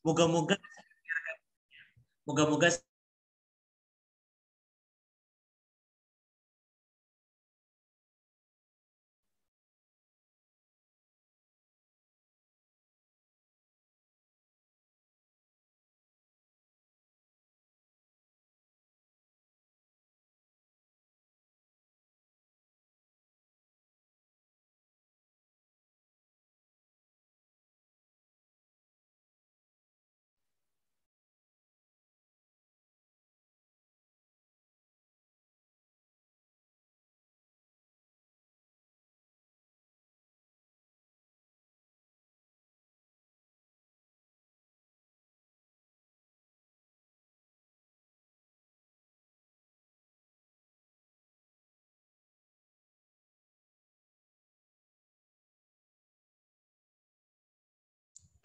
Moga-moga moga-moga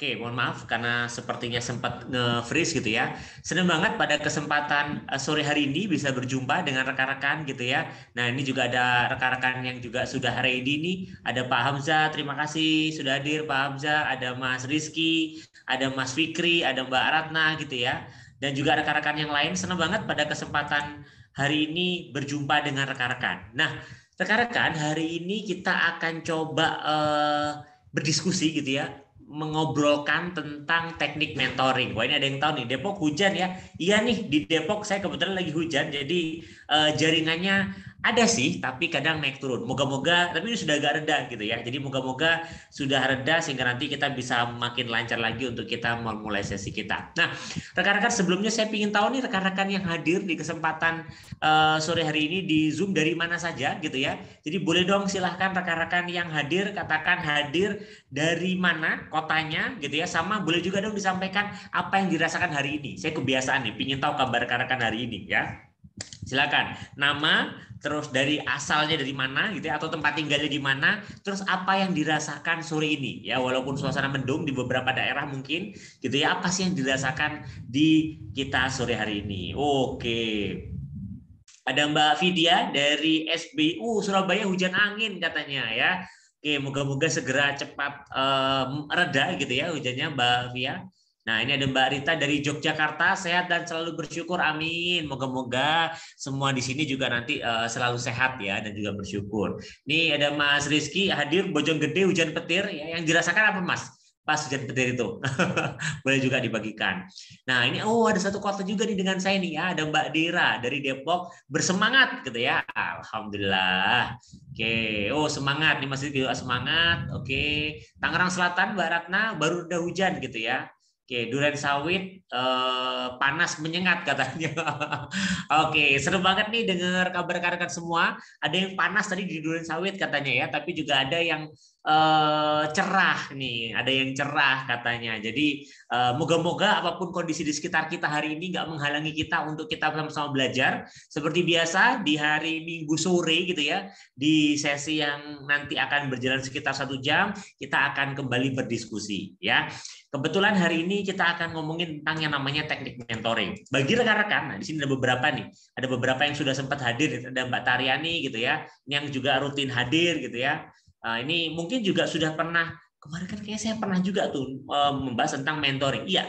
Oke, mohon maaf karena sepertinya sempat nge-freeze gitu ya. Senang banget pada kesempatan sore hari ini bisa berjumpa dengan rekan-rekan gitu ya. Nah, ini juga ada rekan-rekan yang juga sudah ready nih. Ada Pak Hamzah, terima kasih sudah hadir Pak Hamzah. Ada Mas Rizky, ada Mas Fikri, ada Mbak Ratna gitu ya. Dan juga rekan-rekan yang lain. Senang banget pada kesempatan hari ini berjumpa dengan rekan-rekan. Nah, rekan-rekan, hari ini kita akan coba berdiskusi gitu ya, mengobrolkan tentang teknik mentoring. Wah, ini ada yang tahu nih, Depok hujan ya. Iya nih, di Depok saya kebetulan lagi hujan, jadi jaringannya ada sih, tapi kadang naik turun. Moga-moga, tapi ini sudah agak reda gitu ya. Jadi moga-moga sudah reda sehingga nanti kita bisa makin lancar lagi untuk kita memulai sesi kita. Nah, rekan-rekan sebelumnya saya ingin tahu nih rekan-rekan yang hadir di kesempatan sore hari ini di Zoom dari mana saja gitu ya. Jadi boleh dong silahkan rekan-rekan yang hadir, katakan hadir dari mana kotanya gitu ya, sama boleh juga dong disampaikan apa yang dirasakan hari ini. Saya kebiasaan nih pingin tahu kabar rekan-rekan hari ini ya. Silakan nama, terus dari asalnya dari mana gitu ya, atau tempat tinggalnya di mana, terus apa yang dirasakan sore ini ya, walaupun suasana mendung di beberapa daerah mungkin gitu ya, apa sih yang dirasakan di kita sore hari ini. Oke, ada Mbak Vidya dari SBU Surabaya, hujan angin katanya ya. Oke, moga-moga segera cepat reda gitu ya hujannya Mbak Via. Nah, ini ada Mbak Rita dari Yogyakarta, sehat dan selalu bersyukur, amin. Moga-moga semua di sini juga nanti selalu sehat ya dan juga bersyukur. Ini ada Mas Rizky hadir Bojonggede hujan petir ya. Yang dirasakan apa Mas? Pas hujan petir itu. Boleh juga dibagikan. Nah, ini ada satu kota juga nih dengan saya nih ya, ada Mbak Dira dari Depok, bersemangat gitu ya. Alhamdulillah. Oke, semangat nih Mas Rizky, semangat. Oke, Tangerang Selatan Mbak Ratna baru udah hujan gitu ya. Oke, Duren Sawit panas menyengat katanya. Oke, seru banget nih dengar kabar rekan-rekan semua. Ada yang panas tadi di Duren Sawit katanya ya, tapi juga ada yang cerah nih, ada yang cerah katanya. Jadi moga-moga apapun kondisi di sekitar kita hari ini nggak menghalangi kita untuk kita sama-sama belajar. Seperti biasa di hari Minggu sore gitu ya, di sesi yang nanti akan berjalan sekitar 1 jam, kita akan kembali berdiskusi ya. Kebetulan hari ini kita akan ngomongin tentang yang namanya teknik mentoring. Bagi rekan-rekan, nah di sini ada beberapa nih, ada beberapa yang sudah sempat hadir, ada Mbak Taryani gitu ya, yang juga rutin hadir gitu ya. Ini mungkin juga sudah pernah, kemarin kan kayaknya saya pernah juga tuh membahas tentang mentoring. Iya,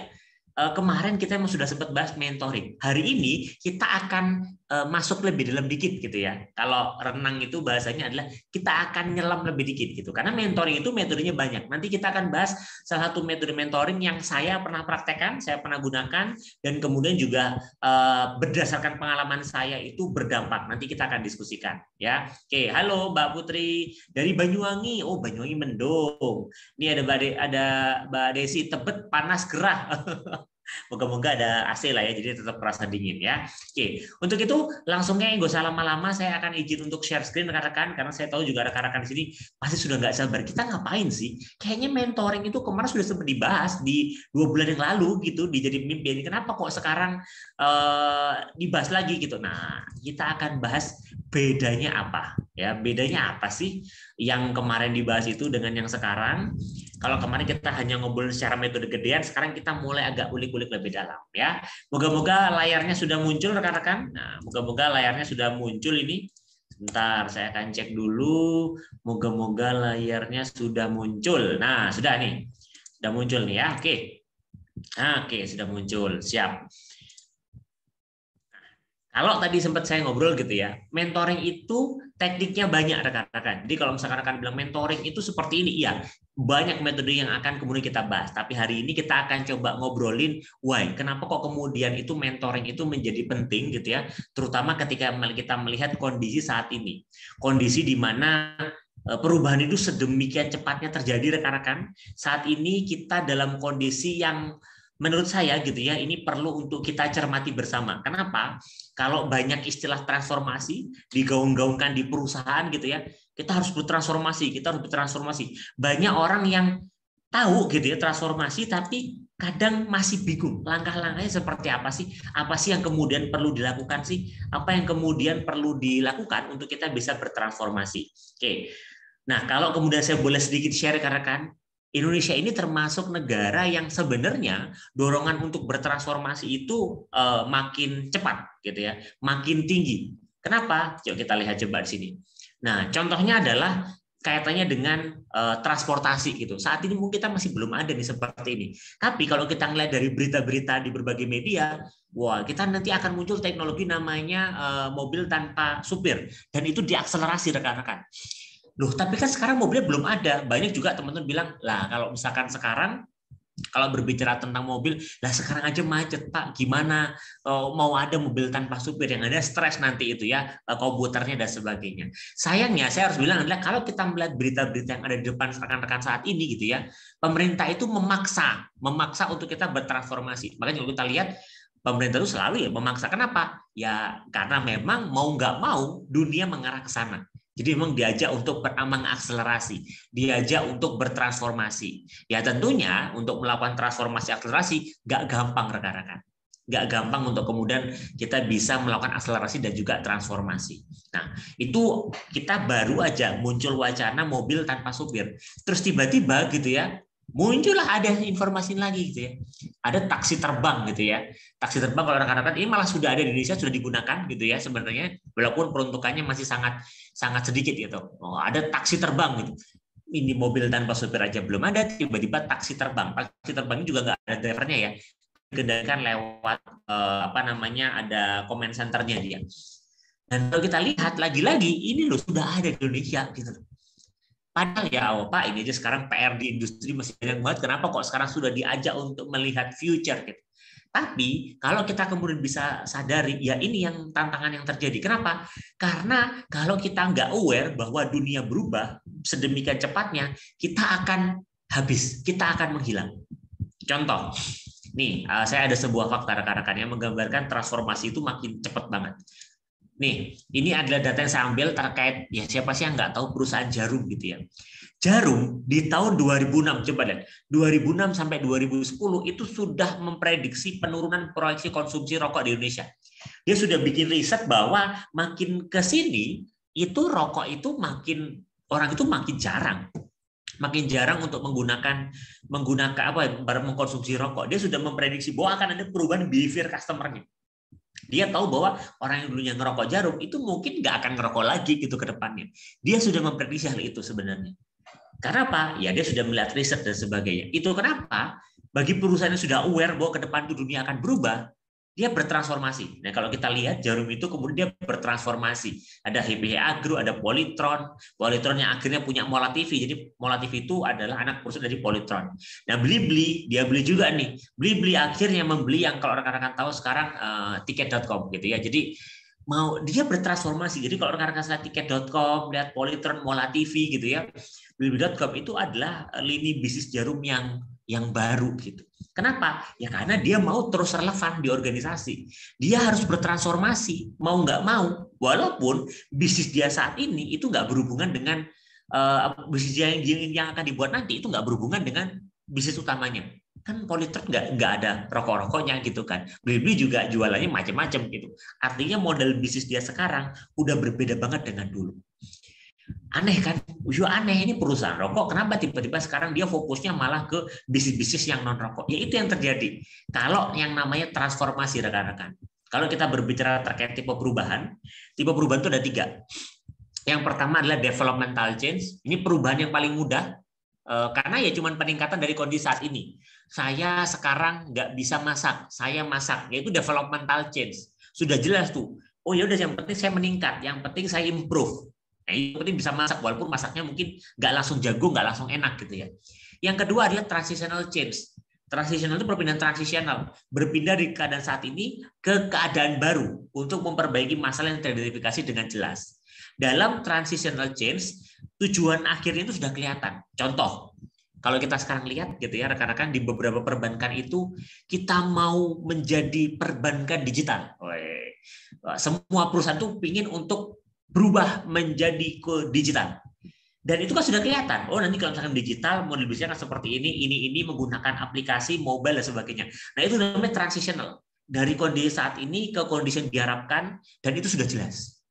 kemarin kita memang sudah sempat bahas mentoring. Hari ini kita akan masuk lebih dalam dikit gitu ya. Kalau renang itu bahasanya adalah kita akan nyelam lebih dikit gitu. Karena mentoring itu metodenya banyak. Nanti kita akan bahas salah satu metode mentoring yang saya pernah praktekkan, saya pernah gunakan, dan kemudian juga berdasarkan pengalaman saya itu berdampak. Nanti kita akan diskusikan ya. Oke, halo Mbak Putri dari Banyuwangi. Oh, Banyuwangi mendung. Ini ada Mbak Desi, Tebet panas gerah. Moga-moga ada AC lah ya, jadi tetap terasa dingin ya. Oke, untuk itu langsungnya nggak usah lama-lama, saya akan izin untuk share screen rekan-rekan, karena saya tahu juga rekan-rekan di sini pasti sudah nggak sabar. Kita ngapain sih? Kayaknya mentoring itu kemarin sudah sempat dibahas di 2 bulan yang lalu gitu, di Jadi Mimpi. Kenapa kok sekarang dibahas lagi gitu? Nah, kita akan bahas bedanya apa ya? Bedanya apa sih yang kemarin dibahas itu dengan yang sekarang? Kalau kemarin kita hanya ngobrol secara metode gedean, sekarang kita mulai agak ulik-ulik lebih dalam ya. Moga-moga layarnya sudah muncul rekan-rekan. Nah, moga-moga layarnya sudah muncul ini. Sebentar, saya akan cek dulu. Moga-moga layarnya sudah muncul. Nah, sudah nih. Sudah muncul nih ya. Oke. Oke, sudah muncul. Siap. Kalau tadi sempat saya ngobrol gitu ya, mentoring itu tekniknya banyak rekan-rekan. Jadi kalau misalkan rekan bilang mentoring itu seperti ini, iya, banyak metode yang akan kemudian kita bahas. Tapi hari ini kita akan coba ngobrolin why, kenapa kok kemudian itu mentoring itu menjadi penting gitu ya, terutama ketika kita melihat kondisi saat ini. Kondisi di mana perubahan itu sedemikian cepatnya terjadi rekan-rekan. Saat ini kita dalam kondisi yang menurut saya gitu ya, ini perlu untuk kita cermati bersama. Kenapa? Kalau banyak istilah transformasi digaung-gaungkan di perusahaan gitu ya, kita harus bertransformasi, kita harus bertransformasi. Banyak orang yang tahu gitu ya transformasi, tapi kadang masih bingung langkah-langkahnya seperti apa sih? Apa sih yang kemudian perlu dilakukan sih? Apa yang kemudian perlu dilakukan untuk kita bisa bertransformasi? Oke. Nah, kalau kemudian saya boleh sedikit share rekan-rekan, Indonesia ini termasuk negara yang sebenarnya dorongan untuk bertransformasi itu makin cepat gitu ya, makin tinggi. Kenapa? Yuk kita lihat coba di sini. Nah, contohnya adalah kaitannya dengan transportasi gitu. Saat ini mungkin kita masih belum ada nih seperti ini. Tapi kalau kita ngelihat dari berita-berita di berbagai media, wah, kita nanti akan muncul teknologi namanya mobil tanpa supir, dan itu diakselerasi rekan-rekan. Loh, tapi kan sekarang mobilnya belum ada. Banyak juga teman-teman bilang, lah kalau misalkan sekarang kalau berbicara tentang mobil, lah sekarang aja macet Pak, gimana mau ada mobil tanpa supir, yang ada stres nanti itu ya, komputernya dan sebagainya. Sayangnya saya harus bilang adalah kalau kita melihat berita-berita yang ada di depan rekan-rekan saat ini gitu ya, pemerintah itu memaksa untuk kita bertransformasi. Makanya kalau kita lihat pemerintah itu selalu ya memaksa. Kenapa? Ya karena memang mau nggak mau dunia mengarah ke sana. Jadi memang diajak untuk mengakselerasi, diajak untuk bertransformasi. Ya tentunya untuk melakukan transformasi akselerasi nggak gampang rekan-rekan. Nggak gampang untuk kemudian kita bisa melakukan akselerasi dan juga transformasi. Nah, itu kita baru aja muncul wacana mobil tanpa supir. Terus tiba-tiba gitu ya, muncullah ada informasi lagi gitu ya. Ada taksi terbang gitu ya. Taksi terbang kalau rekan-rekan ini malah sudah ada di Indonesia, sudah digunakan gitu ya sebenarnya, walaupun peruntukannya masih sangat sedikit gitu. Oh, ada taksi terbang gitu. Ini mobil tanpa supir aja belum ada, tiba-tiba taksi terbang. Taksi terbang ini juga nggak ada drivernya ya. Dikendalikan lewat apa namanya, ada comment centernya dia. Dan kalau kita lihat lagi-lagi ini loh sudah ada di Indonesia gitu. Padahal ya, oh, Pak, ini aja sekarang PR di industri masih banyak banget. Kenapa kok sekarang sudah diajak untuk melihat future gitu? Tapi kalau kita kemudian bisa sadari, ya ini yang tantangan yang terjadi. Kenapa? Karena kalau kita nggak aware bahwa dunia berubah sedemikian cepatnya, kita akan habis, kita akan menghilang. Contoh, nih saya ada sebuah fakta rekan-rekan yang menggambarkan transformasi itu makin cepat banget. Nih, ini adalah data yang saya ambil terkait, ya siapa sih yang nggak tahu perusahaan Jarum gitu ya. Jarum di tahun 2006, coba lihat, 2006 sampai 2010 itu sudah memprediksi penurunan proyeksi konsumsi rokok di Indonesia. Dia sudah bikin riset bahwa makin ke sini itu rokok itu makin, orang itu makin jarang untuk menggunakan mengkonsumsi rokok. Dia sudah memprediksi bahwa akan ada perubahan behavior customer-nya. Dia tahu bahwa orang yang dulunya ngerokok Jarum itu mungkin nggak akan ngerokok lagi gitu ke depannya. Dia sudah memprediksi hal itu sebenarnya. Karena apa? Ya dia sudah melihat riset dan sebagainya. Itu kenapa bagi perusahaan yang sudah aware bahwa ke depan itu dunia akan berubah, dia bertransformasi. Nah, kalau kita lihat Jarum itu kemudian dia bertransformasi. Ada HPH Agro, ada Polytron. Polytron yang akhirnya punya Mola TV. Jadi Mola TV itu adalah anak perusahaan dari Polytron. Nah, Blibli, dia beli juga nih. Blibli akhirnya membeli yang kalau rekan-rekan tahu sekarang tiket.com gitu ya. Jadi mau dia bertransformasi. Jadi kalau rekan-rekan lihat tiket.com, lihat Polytron, Mola TV gitu ya. Blibli.com itu adalah lini bisnis Jarum yang baru gitu. Kenapa? Ya karena dia mau terus relevan di organisasi. Dia harus bertransformasi, mau nggak mau. Walaupun bisnis dia saat ini itu nggak berhubungan dengan bisnis dia yang akan dibuat nanti, itu nggak berhubungan dengan bisnis utamanya. Kan Polytron nggak ada rokok-rokoknya gitu kan. Blibli juga jualannya macam-macam gitu. Artinya model bisnis dia sekarang udah berbeda banget dengan dulu. Aneh kan? Aneh, ini perusahaan rokok, kenapa tiba-tiba sekarang dia fokusnya malah ke bisnis-bisnis yang non rokok? Ya itu yang terjadi. Kalau yang namanya transformasi rekan-rekan. Kalau kita berbicara terkait tipe perubahan itu ada 3. Yang pertama adalah developmental change. Ini perubahan yang paling mudah. Karena ya cuman peningkatan dari kondisi saat ini. Saya sekarang nggak bisa masak, saya masak, yaitu developmental change. Sudah jelas tuh. Oh ya udah, yang penting saya meningkat, yang penting saya improve. Nah, yang penting bisa masak, walaupun masaknya mungkin nggak langsung jago, nggak langsung enak gitu ya. Yang kedua adalah transitional change. Transitional itu perpindahan transisional, berpindah dari keadaan saat ini ke keadaan baru untuk memperbaiki masalah yang teridentifikasi dengan jelas. Dalam transitional change, tujuan akhirnya itu sudah kelihatan. Contoh, kalau kita sekarang lihat gitu ya rekan-rekan, di beberapa perbankan itu kita mau menjadi perbankan digital. Semua perusahaan tuh ingin untuk berubah menjadi ke digital. Dan itu kan sudah kelihatan. Oh, nanti kalau misalkan digital, model bisnisnya kan seperti ini menggunakan aplikasi mobile dan sebagainya. Nah, itu namanya transitional. Dari kondisi saat ini ke kondisi yang diharapkan, dan itu sudah jelas.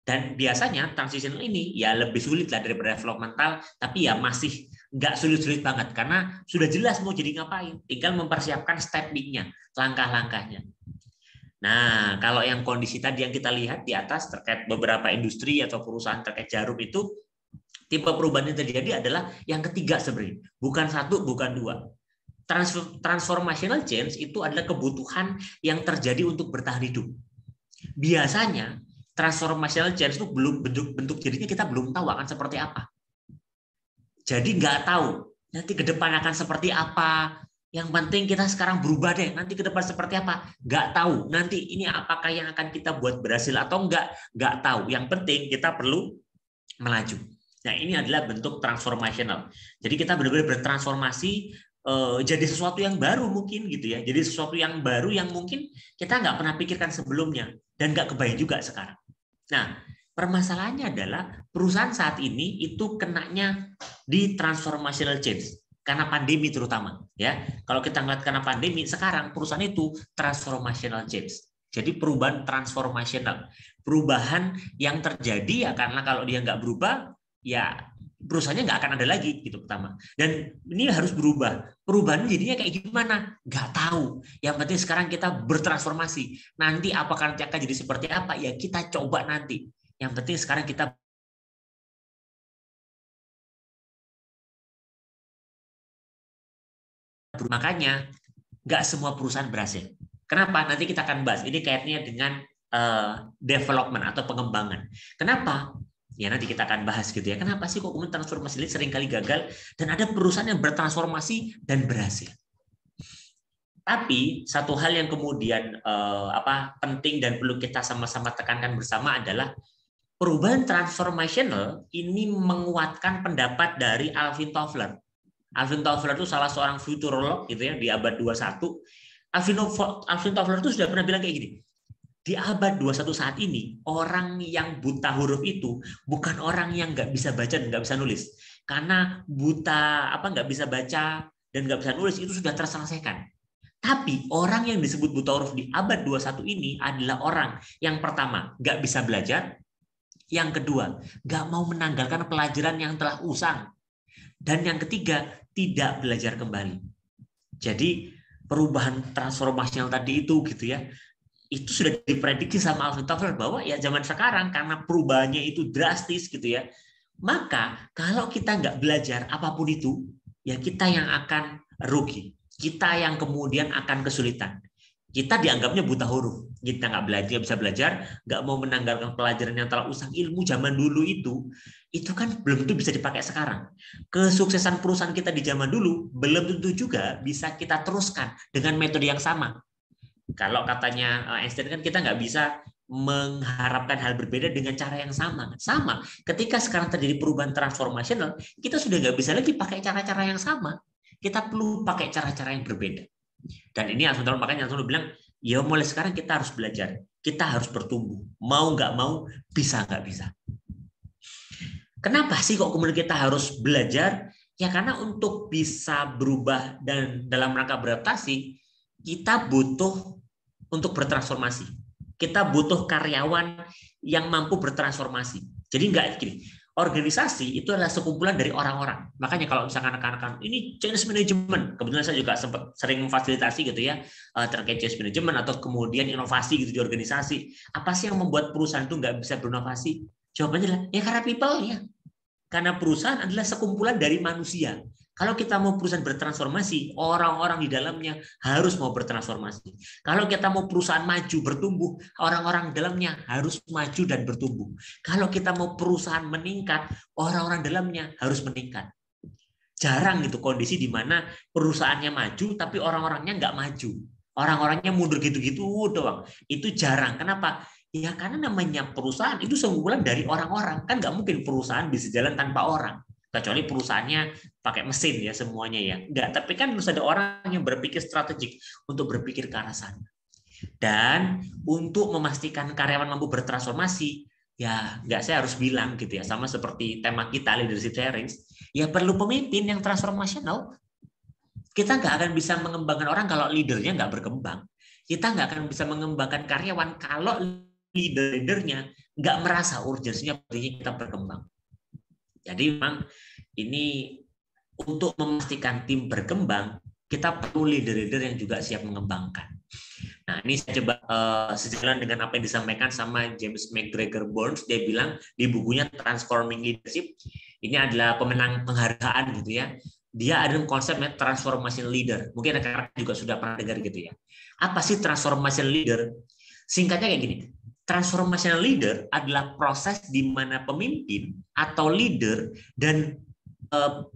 Dan biasanya transitional ini ya lebih sulit lah daripada developmental, tapi ya masih nggak sulit-sulit banget, karena sudah jelas mau jadi ngapain. Tinggal mempersiapkan step-nya, langkah-langkahnya. Nah, kalau yang kondisi tadi yang kita lihat di atas terkait beberapa industri atau perusahaan terkait jarum itu, tipe perubahan yang terjadi adalah yang ketiga sebenarnya, bukan satu, bukan dua. Transformational change itu adalah kebutuhan yang terjadi untuk bertahan hidup. Biasanya transformational change itu belum bentuk jadinya kita belum tahu akan seperti apa. Jadi nggak tahu nanti ke depan akan seperti apa. Yang penting kita sekarang berubah deh. Nanti ke depan seperti apa? Nggak tahu. Nanti ini apakah yang akan kita buat berhasil atau enggak? Nggak tahu. Yang penting kita perlu melaju. Nah, ini adalah bentuk transformational. Jadi kita benar-benar bertransformasi jadi sesuatu yang baru mungkin gitu ya. Jadi sesuatu yang baru yang mungkin kita nggak pernah pikirkan sebelumnya dan nggak kebayang juga sekarang. Nah, permasalahannya adalah perusahaan saat ini itu kenanya di transformational change karena pandemi terutama ya. Kalau kita ngeliat karena pandemi, sekarang perusahaan itu transformational change. Jadi perubahan transformational, perubahan yang terjadi ya karena kalau dia nggak berubah ya perusahaannya nggak akan ada lagi gitu pertama. Dan ini harus berubah. Perubahan jadinya kayak gimana? Nggak tahu. Yang penting sekarang kita bertransformasi. Nanti apakah akan jadi seperti apa? Ya kita coba nanti. Yang penting sekarang kita. Makanya nggak semua perusahaan berhasil. Kenapa? Nanti kita akan bahas. Ini kaitannya dengan development atau pengembangan. Kenapa? Ya nanti kita akan bahas gitu ya. Kenapa sih kok kemudian transformasi ini sering kali gagal dan ada perusahaan yang bertransformasi dan berhasil. Tapi satu hal yang kemudian penting dan perlu kita sama-sama tekankan bersama adalah perubahan transformational ini menguatkan pendapat dari Alvin Toffler. Alvin Toffler itu salah seorang futurolog gitu ya di abad 21. Alvin Toffler itu sudah pernah bilang kayak gini. Di abad 21 saat ini, orang yang buta huruf itu bukan orang yang nggak bisa baca dan nggak bisa nulis. Karena nggak bisa baca dan nggak bisa nulis itu sudah terselesaikan. Tapi orang yang disebut buta huruf di abad 21 ini adalah orang yang pertama nggak bisa belajar, yang kedua nggak mau menanggalkan pelajaran yang telah usang, dan yang ketiga tidak belajar kembali. Jadi perubahan transformasional tadi itu gitu ya, itu sudah diprediksi sama Alvin Toffler bahwa ya zaman sekarang karena perubahannya itu drastis gitu ya, maka kalau kita nggak belajar apapun itu, ya kita yang akan rugi, kita yang kemudian akan kesulitan. Kita dianggapnya buta huruf, kita nggak belajar, bisa belajar, nggak mau menanggalkan pelajaran yang telah usang. Ilmu zaman dulu itu kan belum tentu bisa dipakai sekarang. Kesuksesan perusahaan kita di zaman dulu belum tentu juga bisa kita teruskan dengan metode yang sama. Kalau katanya Einstein kan kita nggak bisa mengharapkan hal berbeda dengan cara yang sama. Sama, ketika sekarang terjadi perubahan transformasional, kita sudah nggak bisa lagi pakai cara-cara yang sama. Kita perlu pakai cara-cara yang berbeda. Dan ini makanya Alvin bilang, ya mulai sekarang kita harus belajar, kita harus bertumbuh. Mau nggak mau, bisa nggak bisa. Kenapa sih kok kemudian kita harus belajar? Ya karena untuk bisa berubah dan dalam rangka beradaptasi, kita butuh untuk bertransformasi. Kita butuh karyawan yang mampu bertransformasi. Jadi enggak gini, organisasi itu adalah sekumpulan dari orang-orang. Makanya kalau misalkan rekan-rekan ini change management, kebetulan saya juga sempat sering memfasilitasi gitu ya terkait change management atau kemudian inovasi gitu di organisasi. Apa sih yang membuat perusahaan itu enggak bisa berinovasi? Jawabannya adalah ya karena people-nya. Karena perusahaan adalah sekumpulan dari manusia. Kalau kita mau perusahaan bertransformasi, orang-orang di dalamnya harus mau bertransformasi. Kalau kita mau perusahaan maju, bertumbuh, orang-orang di dalamnya harus maju dan bertumbuh. Kalau kita mau perusahaan meningkat, orang-orang dalamnya harus meningkat. Jarang gitu kondisi di mana perusahaannya maju, tapi orang-orangnya nggak maju. Orang-orangnya mundur gitu-gitu doang. Itu jarang. Kenapa? Ya karena namanya perusahaan itu sekumpulan dari orang-orang. Kan nggak mungkin perusahaan bisa jalan tanpa orang. Kecuali perusahaannya pakai mesin ya semuanya ya. Enggak, tapi kan harus ada orang yang berpikir strategik untuk berpikir ke arah sana. Dan untuk memastikan karyawan mampu bertransformasi, ya nggak saya harus bilang gitu ya, sama seperti tema kita leadership sharing, ya perlu pemimpin yang transformasional. Kita nggak akan bisa mengembangkan orang kalau leadernya nggak berkembang. Kita nggak akan bisa mengembangkan karyawan kalau leader-leadernya nggak merasa urgensinya pentingnya kita berkembang. Jadi memang ini untuk memastikan tim berkembang, kita perlu leader-leader yang juga siap mengembangkan. Nah, ini saya coba sejalan dengan apa yang disampaikan sama James McGregor Burns. Dia bilang di bukunya Transforming Leadership, ini adalah pemenang penghargaan gitu ya. Dia ada konsepnya transformation leader. Mungkin rekan-rekan juga sudah pernah dengar gitu ya. Apa sih transformation leader? Singkatnya kayak gini. Transformation leader adalah proses di mana pemimpin atau leader dan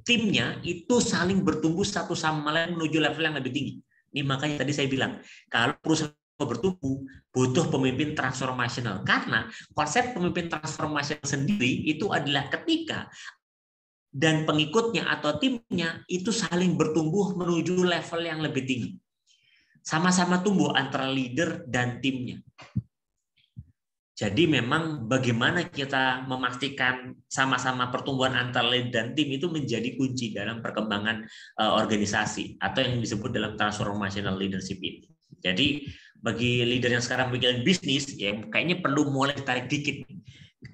timnya itu saling bertumbuh satu sama lain menuju level yang lebih tinggi. Ini makanya tadi saya bilang, kalau perusahaan bertumbuh, butuh pemimpin transformasional. Karena konsep pemimpin transformasional sendiri itu adalah ketika dan pengikutnya atau timnya itu saling bertumbuh menuju level yang lebih tinggi. Sama-sama tumbuh antara leader dan timnya. Jadi memang bagaimana kita memastikan sama-sama pertumbuhan antar leader dan tim itu menjadi kunci dalam perkembangan organisasi atau yang disebut dalam transformational leadership ini. Jadi bagi leader yang sekarang bikin bisnis, ya kayaknya perlu mulai tarik dikit.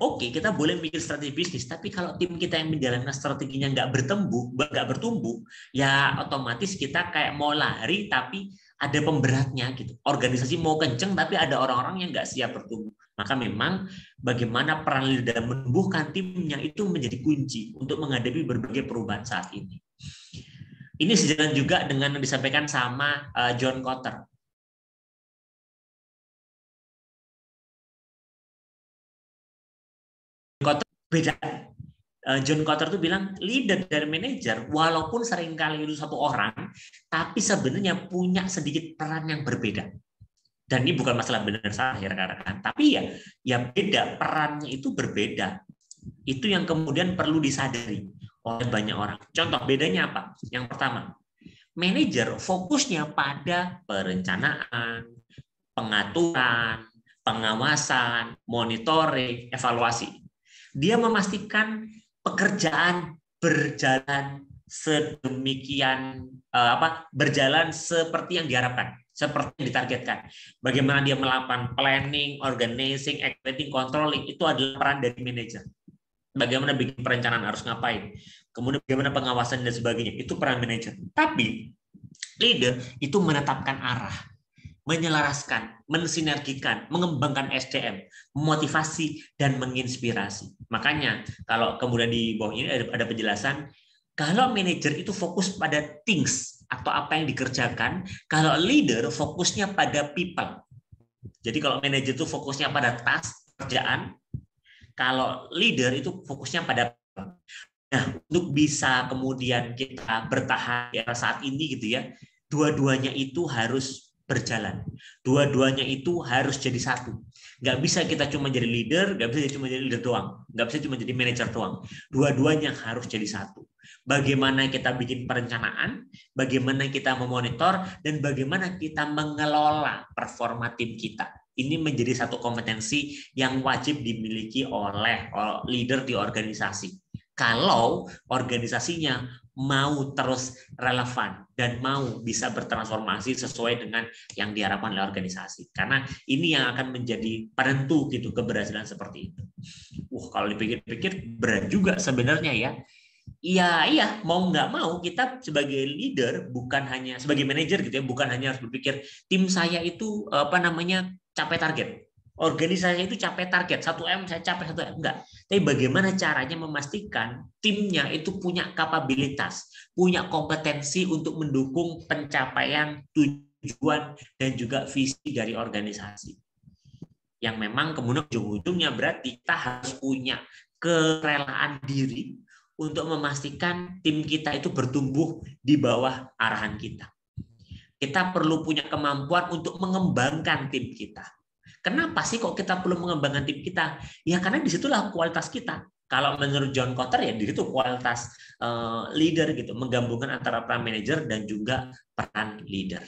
Oke, kita boleh mikir strategi bisnis, tapi kalau tim kita yang menjalankan strateginya nggak bertumbuh, ya otomatis kita kayak mau lari tapi ada pemberatnya gitu. Organisasi mau kenceng tapi ada orang-orang yang nggak siap bertumbuh. Maka memang bagaimana peran leader dalam menumbuhkan timnya itu menjadi kunci untuk menghadapi berbagai perubahan saat ini. Ini sejalan juga dengan yang disampaikan sama John Kotter. Beda. John Kotter itu bilang leader dan manajer walaupun seringkali itu satu orang, tapi sebenarnya punya sedikit peran yang berbeda. Dan ini bukan masalah benar salah ya rekan-rekan, tapi ya beda, perannya itu berbeda. Itu yang kemudian perlu disadari oleh banyak orang. Contoh bedanya apa? Yang pertama, manajer fokusnya pada perencanaan, pengaturan, pengawasan, monitoring, evaluasi. Dia memastikan pekerjaan berjalan sedemikian berjalan seperti yang diharapkan, seperti yang ditargetkan. Bagaimana dia melakukan planning, organizing, executing, controlling, itu adalah peran dari manajer. Bagaimana bikin perencanaan harus ngapain, kemudian bagaimana pengawasan dan sebagainya, itu peran manajer. Tapi leader itu menetapkan arah, menyelaraskan, mensinergikan, mengembangkan SDM, memotivasi, dan menginspirasi. Makanya kalau kemudian di bawah ini ada penjelasan, kalau manajer itu fokus pada things atau apa yang dikerjakan, kalau leader fokusnya pada people. Jadi kalau manajer itu fokusnya pada task, kerjaan, kalau leader itu fokusnya pada people. Nah, untuk bisa kemudian kita bertahan di era saat ini gitu ya, dua-duanya itu harus berjalan. Dua-duanya itu harus jadi satu. Nggak bisa kita cuma jadi leader, nggak bisa cuma jadi leader doang, nggak bisa cuma jadi manajer doang. Dua-duanya harus jadi satu. Bagaimana kita bikin perencanaan, bagaimana kita memonitor, dan bagaimana kita mengelola performa tim kita. Ini menjadi satu kompetensi yang wajib dimiliki oleh leader di organisasi. Kalau organisasinya mau terus relevan dan mau bisa bertransformasi sesuai dengan yang diharapkan oleh organisasi. Karena ini yang akan menjadi penentu gitu keberhasilan seperti itu. Kalau dipikir-pikir berat juga sebenarnya ya. Iya, mau nggak mau kita sebagai leader bukan hanya sebagai manajer gitu ya, bukan hanya harus berpikir tim saya itu capai target. organisasi itu capai target 1M, saya capai 1M, enggak. Tapi bagaimana caranya memastikan timnya itu punya kapabilitas, punya kompetensi untuk mendukung pencapaian tujuan dan juga visi dari organisasi. Yang memang kemudian ujung-ujungnya berarti kita harus punya kerelaan diri untuk memastikan tim kita itu bertumbuh di bawah arahan kita. Kita perlu punya kemampuan untuk mengembangkan tim kita. Kenapa sih kok kita perlu mengembangkan tim kita? Ya karena disitulah kualitas kita. Kalau menurut John Kotter ya di situ kualitas leader gitu, menggabungkan antara peran manajer dan juga peran leader.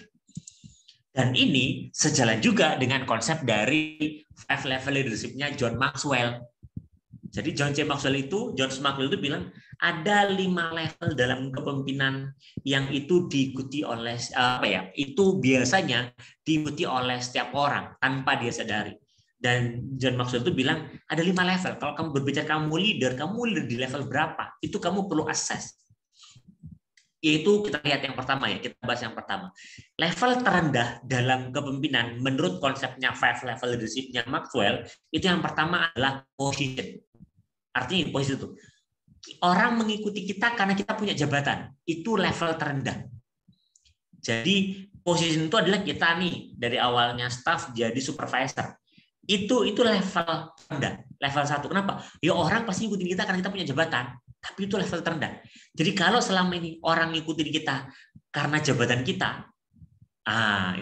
Dan ini sejalan juga dengan konsep dari 5 level leadership-nya John Maxwell. Jadi John Maxwell itu bilang ada 5 level dalam kepemimpinan yang itu diikuti oleh itu biasanya diikuti oleh setiap orang tanpa dia sadari. Dan John Maxwell itu bilang ada 5 level. Kalau kamu berbicara kamu leader di level berapa? Itu kamu perlu assess. Yaitu kita lihat yang pertama ya, kita bahas yang pertama. Level terendah dalam kepemimpinan menurut konsepnya 5 level leadership-nya Maxwell itu yang pertama adalah position. Artinya posisi itu orang mengikuti kita karena kita punya jabatan, itu level terendah. Jadi posisi itu adalah kita nih dari awalnya staff jadi supervisor, itu level terendah, level 1. Kenapa? Ya orang pasti ngikutin kita karena kita punya jabatan, tapi itu level terendah. Jadi kalau selama ini orang ngikutin kita karena jabatan kita,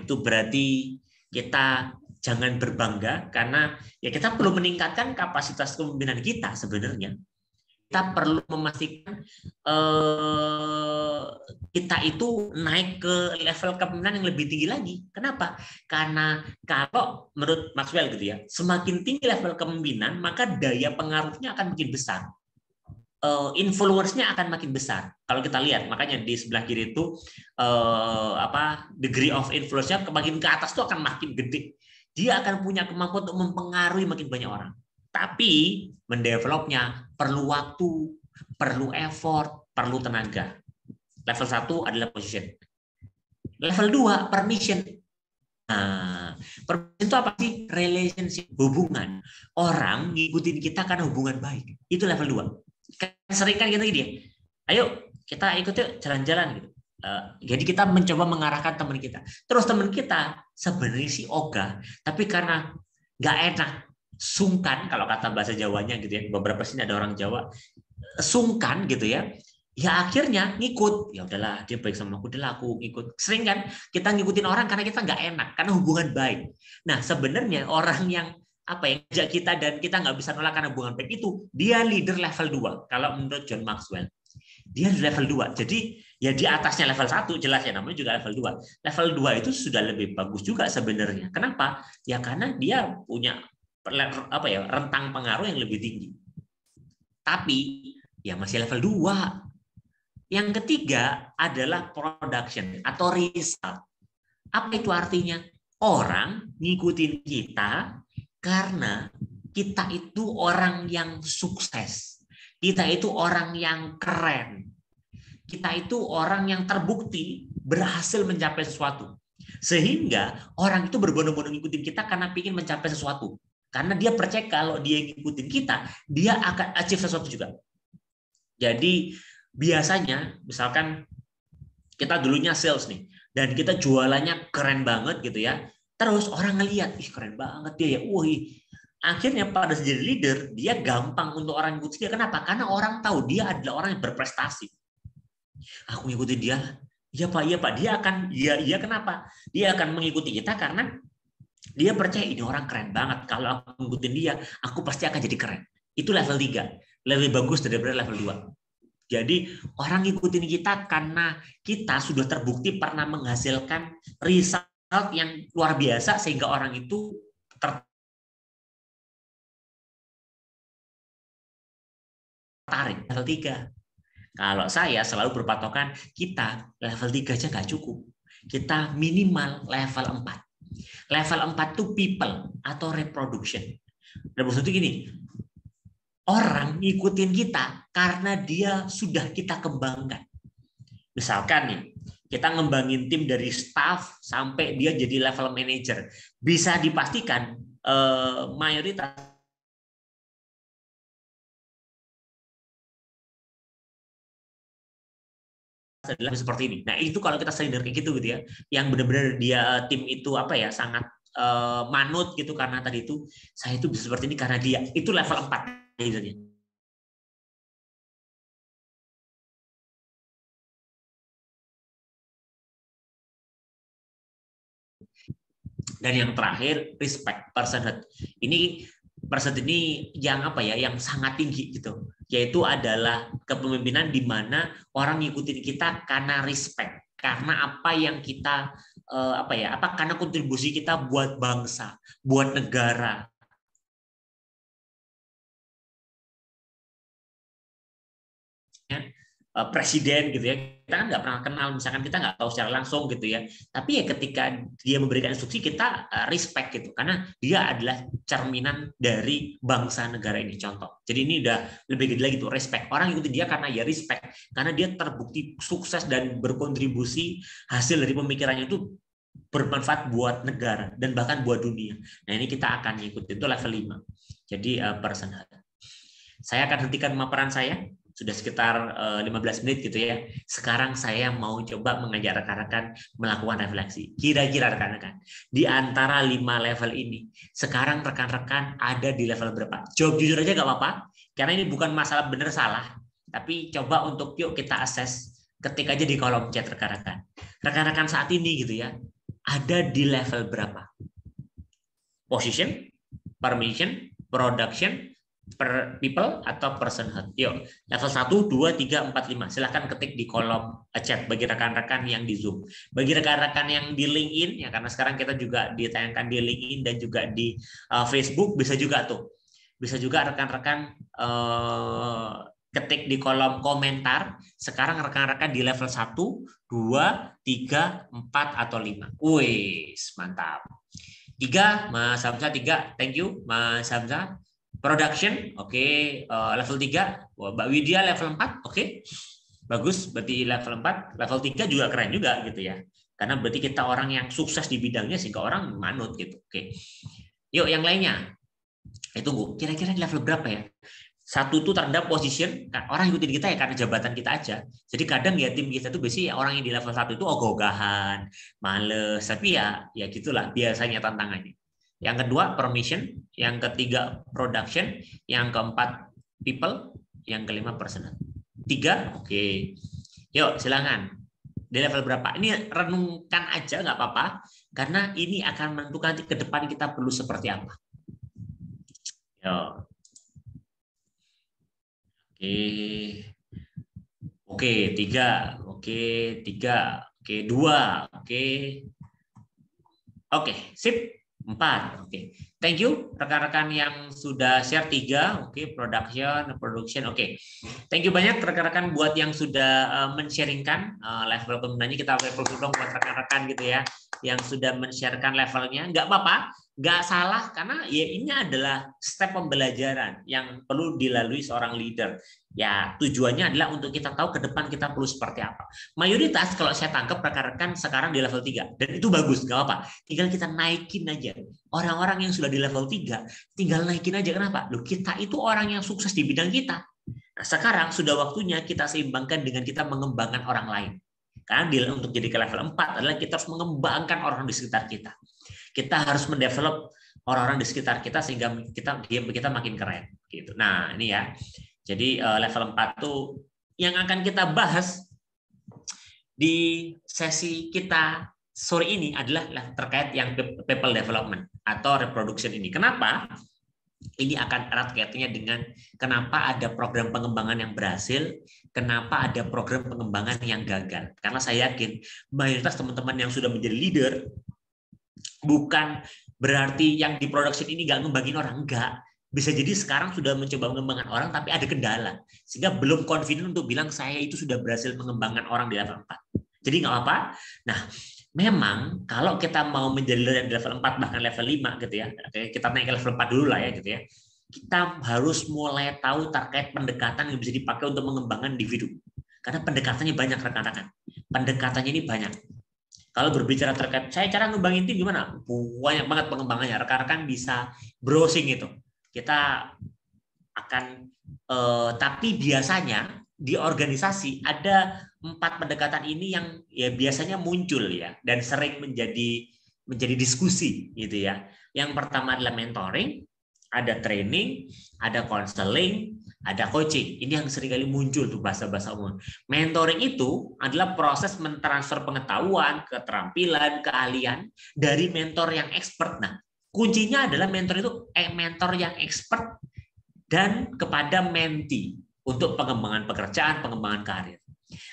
itu berarti kita jangan berbangga, karena ya kita perlu meningkatkan kapasitas kepemimpinan kita sebenarnya. Kita perlu memastikan kita itu naik ke level kepemimpinan yang lebih tinggi lagi. Kenapa? Karena kalau menurut Maxwell gitu ya, semakin tinggi level kepemimpinan, maka daya pengaruhnya akan makin besar. Influence-nya akan makin besar. Kalau kita lihat, makanya di sebelah kiri itu degree of influence-nya makin ke atas itu akan makin gede. Dia akan punya kemampuan untuk mempengaruhi makin banyak orang. Tapi mendevelopnya perlu waktu, perlu effort, perlu tenaga. Level 1 adalah position. Level 2 permission. Permission itu apa sih? Relationship, hubungan. Orang ngikutin kita karena hubungan baik. Itu level 2. Sering kan kita gini, ayo kita ikut yuk jalan-jalan gitu. Jadi kita mencoba mengarahkan teman kita. Terus teman kita sebenarnya sih ogah, tapi karena nggak enak, sungkan kalau kata bahasa Jawanya gitu ya. Beberapa sini ada orang Jawa, sungkan gitu ya. Ya akhirnya ngikut. Ya udahlah, dia baik sama aku, udahlah aku ngikut. Sering kan kita ngikutin orang karena kita nggak enak, karena hubungan baik. Nah sebenarnya orang yang ngajak kita dan kita nggak bisa nolak karena hubungan baik itu, dia leader level 2 kalau menurut John Maxwell. Dia di level 2. Jadi ya di atasnya level 1 jelas ya, namanya juga level 2. Level 2 itu sudah lebih bagus juga sebenarnya. Kenapa? Ya karena dia punya rentang pengaruh yang lebih tinggi. Tapi ya masih level 2. Yang ketiga adalah production atau result. Apa itu artinya? Orang ngikutin kita karena kita itu orang yang sukses. Kita itu orang yang keren. Kita itu orang yang terbukti berhasil mencapai sesuatu. Sehingga orang itu berbondong-bondong ngikutin kita karena ingin mencapai sesuatu. Karena dia percaya kalau dia ngikutin kita, dia akan achieve sesuatu juga. Jadi biasanya misalkan kita dulunya sales nih, dan kita jualannya keren banget gitu ya. Terus orang ngelihat, ih keren banget dia ya. Akhirnya pada jadi leader, dia gampang untuk orang ngikutin dia. Kenapa? Karena orang tahu dia adalah orang yang berprestasi. Aku ngikutin dia. Iya Pak. Dia akan, iya kenapa? Dia akan mengikuti kita karena dia percaya ini orang keren banget. Kalau aku ngikutin dia, aku pasti akan jadi keren. Itu level 3. Lebih bagus daripada level 2. Jadi orang ngikutin kita karena kita sudah terbukti pernah menghasilkan result yang luar biasa sehingga orang itu tertarik. Level 3. Kalau saya selalu berpatokan kita level 3 aja nggak cukup. Kita minimal level 4. Level 4 itu people atau reproduction. Maksudnya gini, orang ngikutin kita karena dia sudah kita kembangkan. Misalkan nih, Kita ngembangin tim dari staff sampai dia jadi level manager. Bisa dipastikan mayoritas adalah seperti ini. Nah, itu kalau kita sadar kayak gitu gitu ya, yang benar-benar dia tim itu apa ya, sangat manut gitu karena tadi itu saya itu bisa seperti ini karena dia itu level 4 gitu ya. Dan yang terakhir respect personhood. Personhood ini yang apa ya, yang sangat tinggi gitu. Yaitu adalah kepemimpinan di mana orang ngikutin kita karena respect, karena apa yang kita apa ya, apa karena kontribusi kita buat bangsa, buat negara. Presiden gitu ya, kita kan nggak pernah kenal, misalkan kita nggak tahu secara langsung gitu ya, tapi ya ketika dia memberikan instruksi kita respect gitu, karena dia adalah cerminan dari bangsa negara ini, contoh. Jadi ini udah lebih gede lagi tuh, respect. Orang ikuti dia karena ya respect, karena dia terbukti sukses dan berkontribusi, hasil dari pemikirannya itu bermanfaat buat negara dan bahkan buat dunia. Nah ini kita akan ikuti, itu level 5. Jadi personal. Saya akan hentikan pemaparan saya, sudah sekitar 15 menit gitu ya. Sekarang saya mau coba mengajak rekan-rekan melakukan refleksi. Kira-kira rekan-rekan, di antara 5 level ini, sekarang rekan-rekan ada di level berapa? Jawab jujur aja nggak apa-apa, karena ini bukan masalah benar salah. Tapi coba untuk yuk kita assess, ketik aja di kolom chat rekan-rekan. Rekan-rekan saat ini gitu ya, ada di level berapa? Position, permission, production, per people atau personhood. Yuk, level 1, 2, 3, 4, 5. Silahkan ketik di kolom chat bagi rekan-rekan yang di Zoom. Bagi rekan-rekan yang di LinkedIn, ya karena sekarang kita juga ditayangkan di LinkedIn dan juga di Facebook, bisa juga tuh. Bisa juga rekan-rekan ketik di kolom komentar. Sekarang rekan-rekan di level 1, 2, 3, 4, atau 5. Wih, mantap. 3, Mas Hamzah, 3. Thank you, Mas Hamzah. Production, oke, level 3. Mbak Widya level 4, oke. Bagus, berarti level 4. Level 3 juga keren juga gitu ya. Karena berarti kita orang yang sukses di bidangnya sehingga orang manut gitu. Oke. Yuk yang lainnya. Tunggu, kira-kira di level berapa ya? 1 itu tanda position, orang ikutin kita ya karena jabatan kita aja. Jadi kadang ya tim kita tuh biasanya orang yang di level 1 itu ogah-ogahan, males, tapi ya gitulah biasanya tantangannya. Yang kedua permission, yang ketiga production, yang keempat people, yang kelima personal. 3, oke. Yuk silakan. Di level berapa? Ini renungkan aja nggak apa-apa, karena ini akan menentukan nanti ke depan kita perlu seperti apa. Yuk. Oke, 3. Oke, 3. Oke, 2. Oke, sip. 4. Oke. Thank you rekan-rekan yang sudah share 3. Oke, production. Oke. Thank you banyak rekan-rekan buat yang sudah men-sharingkan level pembinanya. Kita level dong buat rekan-rekan gitu ya yang sudah men-sharekan levelnya. Nggak apa-apa, nggak salah, karena ya ini adalah step pembelajaran yang perlu dilalui seorang leader. Ya, tujuannya adalah untuk kita tahu ke depan kita perlu seperti apa. Mayoritas kalau saya tangkap rekan-rekan sekarang di level 3, dan itu bagus, nggak apa-apa. Tinggal kita naikin aja. Orang-orang yang sudah di level 3, tinggal naikin aja. Kenapa? Loh, kita itu orang yang sukses di bidang kita. Nah, sekarang sudah waktunya kita seimbangkan dengan kita mengembangkan orang lain. Karena untuk jadi ke level 4 adalah kita harus mengembangkan orang di sekitar kita. Kita harus mendevelop orang-orang di sekitar kita sehingga kita makin keren gitu. Nah, ini ya. Jadi level 4 tuh yang akan kita bahas di sesi kita sore ini adalah terkait yang people development atau reproduction ini. Kenapa? Ini akan erat kaitannya dengan kenapa ada program pengembangan yang berhasil, kenapa ada program pengembangan yang gagal. Karena saya yakin mayoritas teman-teman yang sudah menjadi leader bukan berarti yang di production ini nggak ngembangin orang, enggak. Bisa jadi sekarang sudah mencoba mengembangkan orang tapi ada kendala sehingga belum confident untuk bilang saya itu sudah berhasil mengembangkan orang di level 4. Jadi nggak apa-apa. Nah, memang kalau kita mau menjadi level 4 bahkan level 5 gitu ya. Kita naik ke level 4 dulu lah ya gitu ya. Kita harus mulai tahu terkait pendekatan yang bisa dipakai untuk mengembangkan individu. Karena pendekatannya banyak rekan-rekan. pendekatannya ini banyak. Kalau berbicara terkait saya cara ngembangin tim gimana? Banyak banget pengembangannya. Rekan-rekan bisa browsing itu. Kita akan tapi biasanya di organisasi ada 4 pendekatan ini yang ya biasanya muncul ya dan sering menjadi diskusi gitu ya. Yang pertama adalah mentoring, ada training, ada counseling, ada coaching. Ini yang seringkali muncul tuh bahasa-bahasa umum. Mentoring itu adalah proses mentransfer pengetahuan, keterampilan, keahlian dari mentor yang expert. Nah, kuncinya adalah mentor itu mentor yang expert dan kepada mentee untuk pengembangan pekerjaan, pengembangan karir.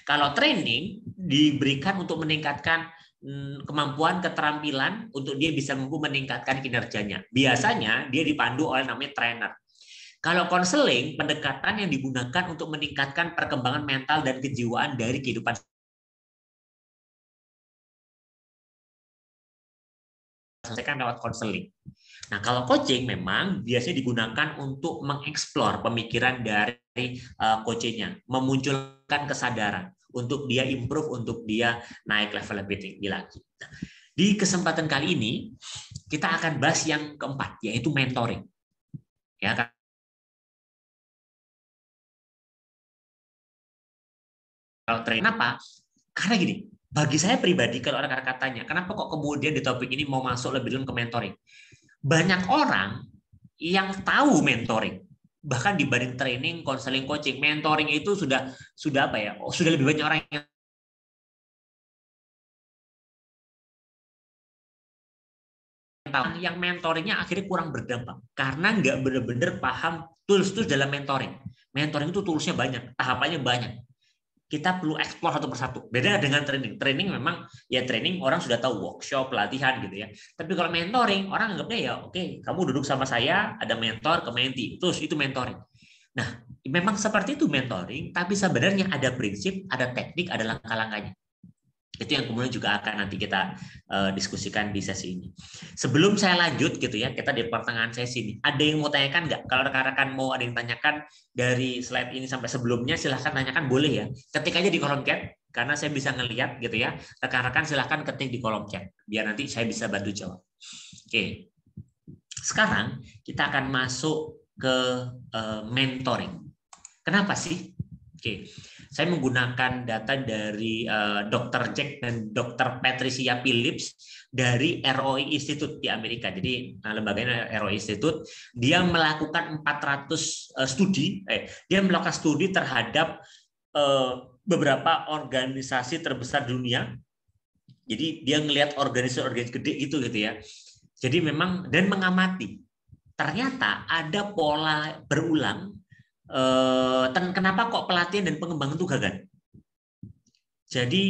Kalau training diberikan untuk meningkatkan kemampuan, keterampilan untuk dia bisa mampu meningkatkan kinerjanya. Biasanya dia dipandu oleh namanya trainer. Kalau konseling, pendekatan yang digunakan untuk meningkatkan perkembangan mental dan kejiwaan dari kehidupan selesaikan lewat konseling. Nah, kalau coaching memang biasanya digunakan untuk mengeksplor pemikiran dari coachnya, memunculkan kesadaran untuk dia improve, untuk dia naik level lebih tinggi lagi. Nah, di kesempatan kali ini kita akan bahas yang keempat, yaitu mentoring. Ya kan? Kalau training apa? Karena gini, bagi saya pribadi kalau rekan-rekan tanya, kenapa kok kemudian di topik ini mau masuk lebih dalam ke mentoring? Banyak orang yang tahu mentoring, bahkan dibanding training, konseling, coaching, mentoring itu sudah apa ya? Sudah lebih banyak orang yang mentoringnya akhirnya kurang berdampak karena nggak benar-benar paham tools dalam mentoring. Mentoring itu toolsnya banyak, tahapannya banyak. Kita perlu eksplor satu persatu. Beda dengan training. Training memang ya training orang sudah tahu, workshop, latihan gitu ya. Tapi kalau mentoring orang anggapnya ya oke, kamu duduk sama saya, ada mentor ke mentee, terus itu mentoring. Nah, memang seperti itu mentoring, tapi sebenarnya ada prinsip, ada teknik, ada langkah-langkahnya. Itu yang kemudian juga akan nanti kita diskusikan di sesi ini. Sebelum saya lanjut gitu ya, kita di pertengahan sesi ini. Ada yang mau tanyakan nggak? Kalau rekan-rekan mau ada yang tanyakan dari slide ini sampai sebelumnya, silahkan tanyakan, boleh ya. Ketik aja di kolom chat, karena saya bisa ngelihat gitu ya. Rekan-rekan silahkan ketik di kolom chat, biar nanti saya bisa bantu jawab. Oke. Sekarang kita akan masuk ke mentoring. Kenapa sih? Oke. Saya menggunakan data dari Dr. Jack dan Dr. Patricia Phillips dari ROI Institute di Amerika. Jadi lembaganya ROI Institute, dia melakukan 400 studi, dia melakukan studi terhadap beberapa organisasi terbesar dunia. Jadi dia ngelihat organisasi gede gitu ya. Jadi memang dan mengamati. Ternyata ada pola berulang. Kenapa kok pelatihan dan pengembangan itu gagal? Jadi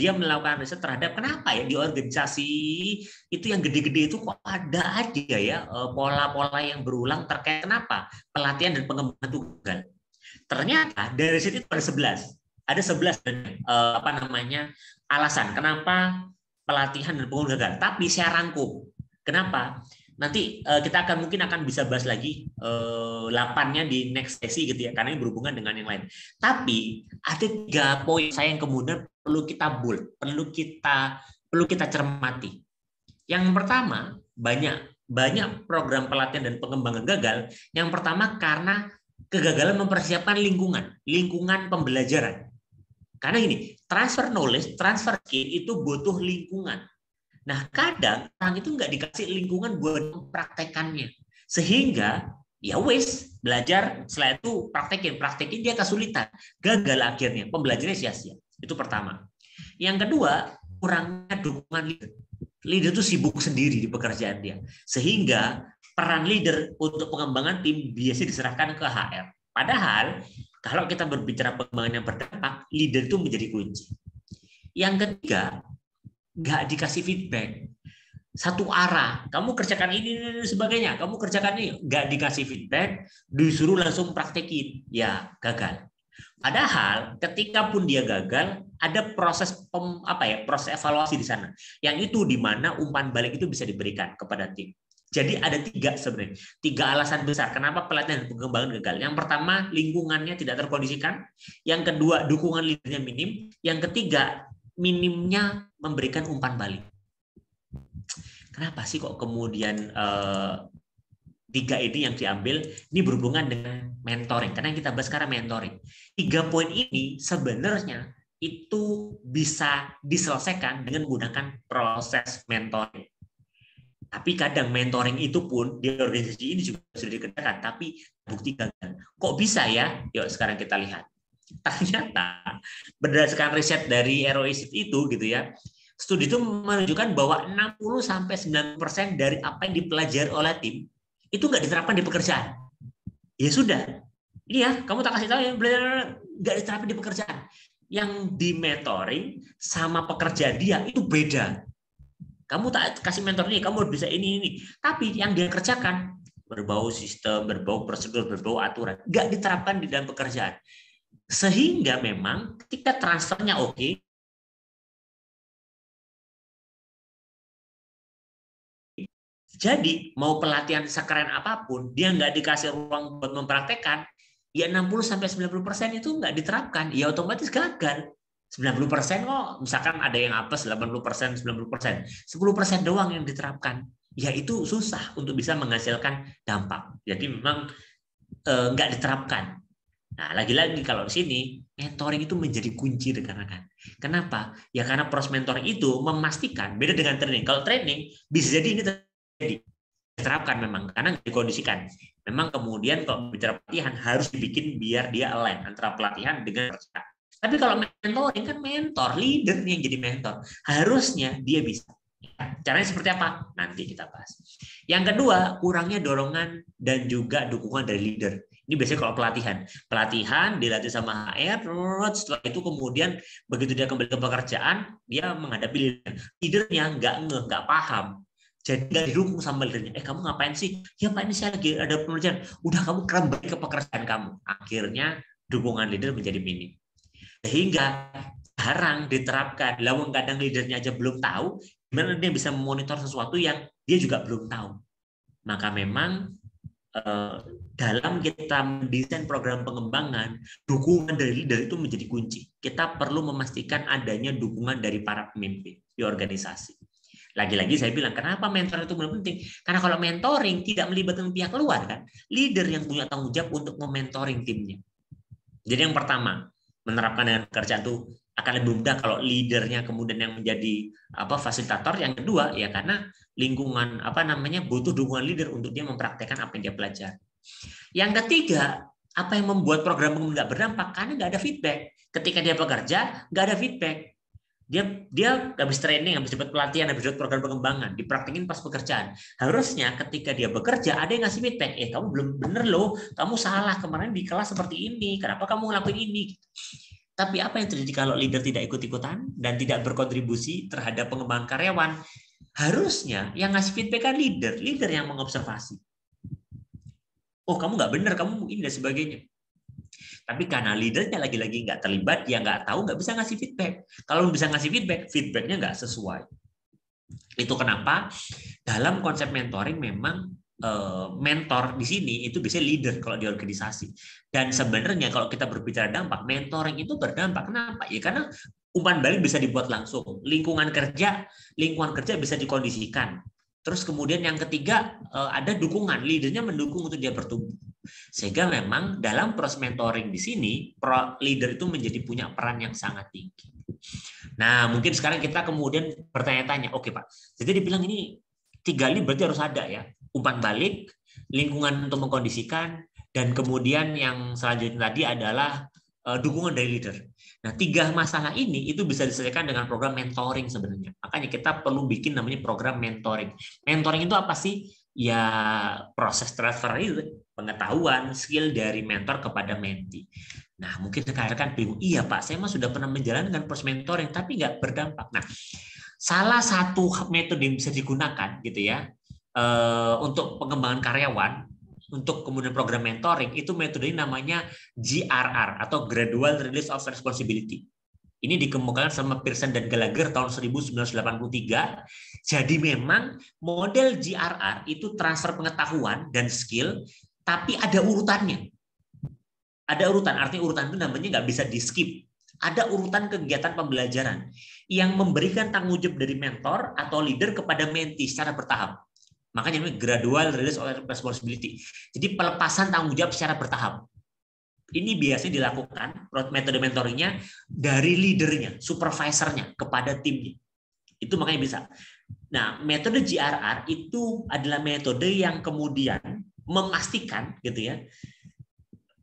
dia melakukan riset terhadap kenapa ya di organisasi itu yang gede-gede itu kok ada aja ya pola-pola yang berulang terkait kenapa pelatihan dan pengembangan itu gagal. Ternyata dari situ ada 11. Ada 11 apa namanya alasan kenapa pelatihan dan pengembangan gagal. Tapi saya rangkum. Kenapa? Nanti kita mungkin akan bisa bahas lagi 8-nya di next sesi gitu ya, karena ini berhubungan dengan yang lain. Tapi ada 3 poin saya yang kemudian perlu kita bold, perlu kita cermati. Yang pertama, banyak program pelatihan dan pengembangan gagal. Yang pertama karena kegagalan mempersiapkan lingkungan pembelajaran. Karena gini, transfer knowledge, transfer skill itu butuh lingkungan. Nah, kadang orang itu nggak dikasih lingkungan buat mempraktekannya. Sehingga, ya wes, belajar, setelah itu praktekin dia kesulitan. Gagal akhirnya, pembelajarannya sia-sia. Itu pertama. Yang kedua, kurangnya dukungan leader. Leader itu sibuk sendiri di pekerjaan dia. Sehingga peran leader untuk pengembangan tim biasanya diserahkan ke HR. Padahal, kalau kita berbicara pengembangan yang berdampak, leader itu menjadi kunci. Yang ketiga, nggak dikasih feedback satu arah, kamu kerjakan ini dan sebagainya, kamu kerjakan ini, nggak dikasih feedback, disuruh langsung praktekin, ya gagal. Padahal ketika pun dia gagal, ada proses proses evaluasi di sana, yang itu di mana umpan balik itu bisa diberikan kepada tim. Jadi ada 3 sebenarnya, 3 alasan besar kenapa pelatihan dan pengembangan gagal. Yang pertama, lingkungannya tidak terkondisikan. Yang kedua, dukungan leadernya minim. Yang ketiga, minimnya memberikan umpan balik. Kenapa sih kok kemudian tiga ini yang diambil ini berhubungan dengan mentoring? Karena yang kita bahas sekarang mentoring. 3 poin ini sebenarnya itu bisa diselesaikan dengan menggunakan proses mentoring. Tapi kadang mentoring itu pun di organisasi ini juga sudah dikerjakan, tapi bukti gagal. Kok bisa ya? Yuk sekarang kita lihat. Ternyata berdasarkan riset dari ROIC itu gitu ya, studi itu menunjukkan bahwa 60-90% dari apa yang dipelajari oleh tim itu nggak diterapkan di pekerjaan. Ya sudah, ini ya kamu tak kasih tahu ya, nggak diterapkan di pekerjaan. Yang di mentoring sama pekerjaan dia itu beda. Kamu tak kasih mentor nih, kamu bisa ini. Tapi yang dia kerjakan berbau sistem, berbau prosedur, berbau aturan, nggak diterapkan di dalam pekerjaan. Sehingga memang ketika transfernya oke, jadi mau pelatihan sekeren apapun, dia nggak dikasih ruang buat mempraktekkan, ya 60-90% itu nggak diterapkan, ya otomatis gagal. 90% kok, misalkan ada yang apes 80%, 90%, 10% doang yang diterapkan. Ya itu susah untuk bisa menghasilkan dampak. Jadi memang nggak diterapkan. Nah, lagi-lagi kalau di sini mentoring itu menjadi kunci rekan-rekan. Kenapa? Ya karena proses mentoring itu memastikan, beda dengan training. Kalau training bisa jadi ini terjadi, diterapkan memang karena dikondisikan. Memang kemudian kalau bicara pelatihan harus dibikin biar dia align antara pelatihan dengan pekerjaan. Tapi kalau mentoring kan mentor, leader yang jadi mentor. Harusnya dia bisa. Caranya seperti apa? Nanti kita bahas. Yang kedua, kurangnya dorongan dan juga dukungan dari leader. Ini biasanya kalau pelatihan dilatih sama HR, setelah itu kemudian begitu dia kembali ke pekerjaan, dia menghadapi leader. Leadernya nggak paham. Jadi nggak didukung sama leadernya. Kamu ngapain sih? Ya Pak, ini saya lagi ada penelitian. Udah kamu kembali ke pekerjaan kamu. Akhirnya dukungan leader menjadi minim. Sehingga jarang diterapkan. Lawang kadang leadernya aja belum tahu, gimana dia bisa memonitor sesuatu yang dia juga belum tahu. Maka memang dalam kita mendesain program pengembangan, dukungan dari leader itu menjadi kunci. Kita perlu memastikan adanya dukungan dari para pemimpin di organisasi. Lagi-lagi saya bilang, kenapa mentor itu benar penting? Karena kalau mentoring tidak melibatkan pihak luar, kan, leader yang punya tanggung jawab untuk mementoring timnya. Jadi yang pertama, menerapkan dengan pekerjaan itu akan lebih mudah kalau leadernya kemudian yang menjadi fasilitator. Yang kedua ya karena lingkungan butuh dukungan leader untuk dia mempraktekkan apa yang dia pelajari. Yang ketiga, apa yang membuat program nggak berdampak? Karena nggak ada feedback. Ketika dia bekerja nggak ada feedback. Dia habis training, habis dapat pelatihan, habis dapat program pengembangan, dipraktekin pas pekerjaan. Harusnya ketika dia bekerja ada yang ngasih feedback. Kamu belum bener loh, kamu salah kemarin di kelas seperti ini. Kenapa kamu ngelakuin ini? Tapi apa yang terjadi kalau leader tidak ikut-ikutan dan tidak berkontribusi terhadap pengembangan karyawan? Harusnya yang ngasih feedback kan leader yang mengobservasi. Oh kamu nggak bener, kamu ini dan sebagainya. Tapi karena leadernya lagi-lagi nggak terlibat, dia nggak tahu, nggak bisa ngasih feedback. Kalau bisa ngasih feedback, feedbacknya nggak sesuai. Itu kenapa dalam konsep mentoring memang mentor di sini itu bisa leader kalau di organisasi. Dan sebenarnya kalau kita berbicara dampak, mentoring itu berdampak. Kenapa? Ya karena umpan balik bisa dibuat langsung. Lingkungan kerja bisa dikondisikan. Terus kemudian yang ketiga ada dukungan, leadernya mendukung untuk dia bertumbuh. Sehingga memang dalam proses mentoring di sini, leader itu menjadi punya peran yang sangat tinggi. Nah, mungkin sekarang kita kemudian bertanya-tanya, oke Pak, jadi dibilang ini 3 lead berarti harus ada ya, umpan balik, lingkungan untuk mengkondisikan, dan kemudian yang selanjutnya tadi adalah dukungan dari leader. Nah, 3 masalah ini itu bisa diselesaikan dengan program mentoring sebenarnya. Makanya kita perlu bikin namanya program mentoring. Mentoring itu apa sih? Ya proses transfer itu, pengetahuan, skill dari mentor kepada mentee. Nah, mungkin rekan-rekan bingung, iya Pak, saya mah sudah pernah menjalankan proses mentoring, tapi nggak berdampak. Nah, salah satu metode yang bisa digunakan gitu ya untuk pengembangan karyawan, untuk kemudian program mentoring, itu metode ini namanya GRR atau Gradual Release of Responsibility. Ini dikemukakan sama Pearson dan Gallagher tahun 1983. Jadi memang model GRR itu transfer pengetahuan dan skill, tapi ada urutannya. Ada urutan, artinya urutan itu namanya nggak bisa di skip. ada urutan kegiatan pembelajaran yang memberikan tanggung jawab dari mentor atau leader kepada mentee secara bertahap. Makanya namanya gradual release of responsibility. Jadi pelepasan tanggung jawab secara bertahap. Ini biasanya dilakukan metode mentoringnya dari leadernya, supervisornya kepada timnya. Itu makanya bisa. Nah, metode GRR itu adalah metode yang kemudian memastikan gitu ya,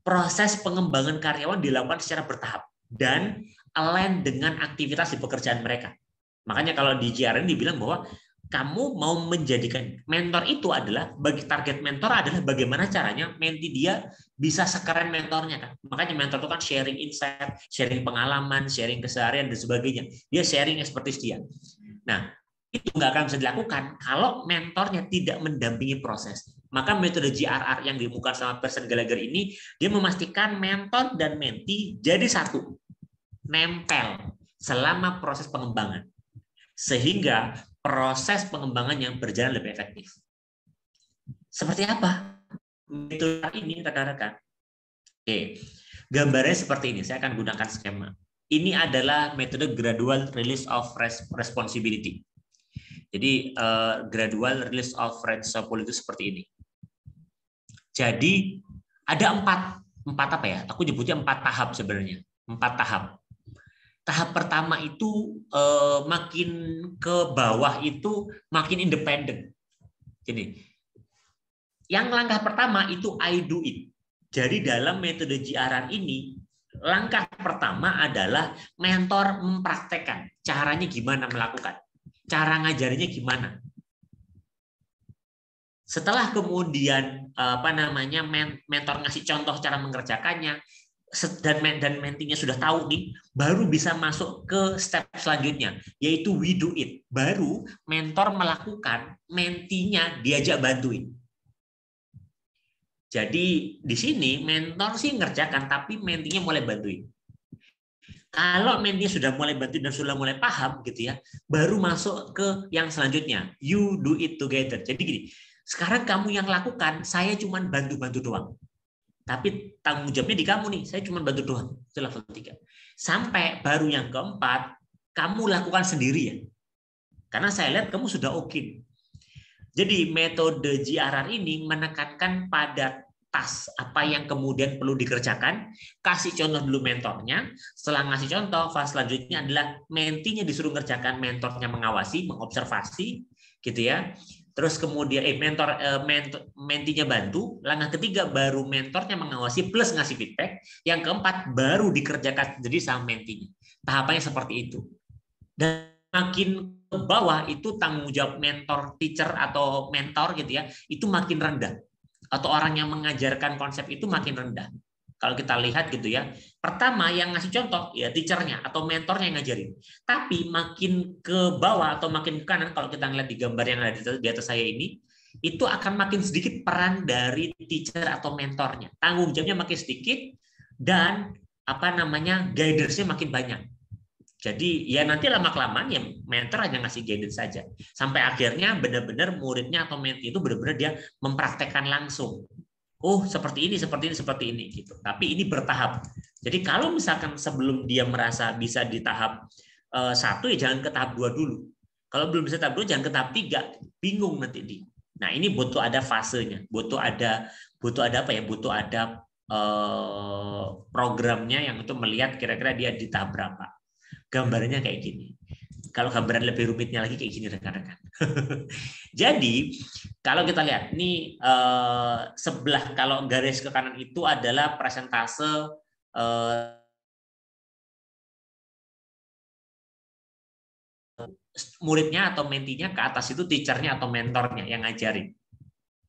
proses pengembangan karyawan dilakukan secara bertahap dan align dengan aktivitas di pekerjaan mereka. Makanya kalau di GRR dibilang bahwa kamu mau menjadikan mentor itu adalah bagi target mentor adalah bagaimana caranya mentee dia bisa sekeren mentornya kan. Makanya mentor itu kan sharing insight, sharing pengalaman, sharing keseharian dan sebagainya. Dia sharing expertise dia. Nah, itu nggak akan bisa dilakukan kalau mentornya tidak mendampingi proses. Maka metode GRR yang dimukan sama Pearson Gallagher ini, dia memastikan mentor dan mentee jadi satu, nempel selama proses pengembangan. Sehingga proses pengembangannya berjalan lebih efektif. Seperti apa metode ini, rekan-rekan? Oke, gambarnya seperti ini. Saya akan gunakan skema. Ini adalah metode gradual release of responsibility. Jadi gradual release of responsibility itu seperti ini. Jadi ada empat apa ya? Aku nyebutnya 4 tahap sebenarnya. 4 tahap. Tahap pertama itu makin ke bawah itu makin independen. Jadi yang langkah pertama itu I do it. Jadi dalam metode GRR ini langkah pertama adalah mentor mempraktekkan caranya gimana melakukan, cara ngajarinya gimana. Setelah kemudian mentor ngasih contoh cara mengerjakannya dan mentinya sudah tahu nih, baru bisa masuk ke step selanjutnya, yaitu we do it. Baru mentor melakukan, mentinya diajak bantuin. Jadi di sini mentor sih ngerjakan, tapi mentinya mulai bantuin. Kalau mentinya sudah mulai bantuin dan sudah mulai paham gitu ya, baru masuk ke yang selanjutnya, you do it together. Jadi gini, sekarang kamu yang lakukan, saya cuma bantu-bantu doang. Tapi tanggung jawabnya di kamu nih, saya cuma bantu doang. Itu level 3. Sampai baru yang keempat, kamu lakukan sendiri ya. Karena saya lihat kamu sudah oke. Jadi metode GRR ini menekankan pada task apa yang kemudian perlu dikerjakan, kasih contoh dulu mentornya, setelah ngasih contoh, fase selanjutnya adalah mentinya disuruh ngerjakan, mentornya mengawasi, mengobservasi, gitu ya. Terus kemudian mentinya bantu, langkah ketiga baru mentornya mengawasi plus ngasih feedback, yang keempat baru dikerjakan sendiri sama mentinya. Tahapannya seperti itu. Dan makin ke bawah itu tanggung jawab mentor, teacher atau mentor gitu ya, itu makin rendah. Atau orang yang mengajarkan konsep itu makin rendah. Kalau kita lihat gitu ya, pertama yang ngasih contoh ya teachernya atau mentornya yang ngajarin. Tapi makin ke bawah atau makin ke kanan, kalau kita ngeliat di gambar yang ada di atas saya ini, itu akan makin sedikit peran dari teacher atau mentornya. Tanggung jawabnya makin sedikit dan guidance-nya makin banyak. Jadi ya nanti lama-kelamaan ya mentor hanya ngasih guidance saja. Sampai akhirnya benar-benar muridnya atau mentee itu benar-benar dia mempraktekkan langsung. Oh, seperti ini gitu. Tapi ini bertahap. Jadi kalau misalkan sebelum dia merasa bisa di tahap 1 ya jangan ke tahap 2 dulu. Kalau belum bisa tahap 2 jangan ke tahap 3, bingung nanti di. Nah, ini butuh ada fasenya, butuh ada programnya yang untuk melihat kira-kira dia di tahap berapa. Gambarnya kayak gini. Kalau gambaran lebih rumitnya lagi kayak gini rekan-rekan. Jadi kalau kita lihat ini sebelah kalau garis ke kanan itu adalah persentase muridnya atau mentinya, ke atas itu teachernya atau mentornya yang ngajarin.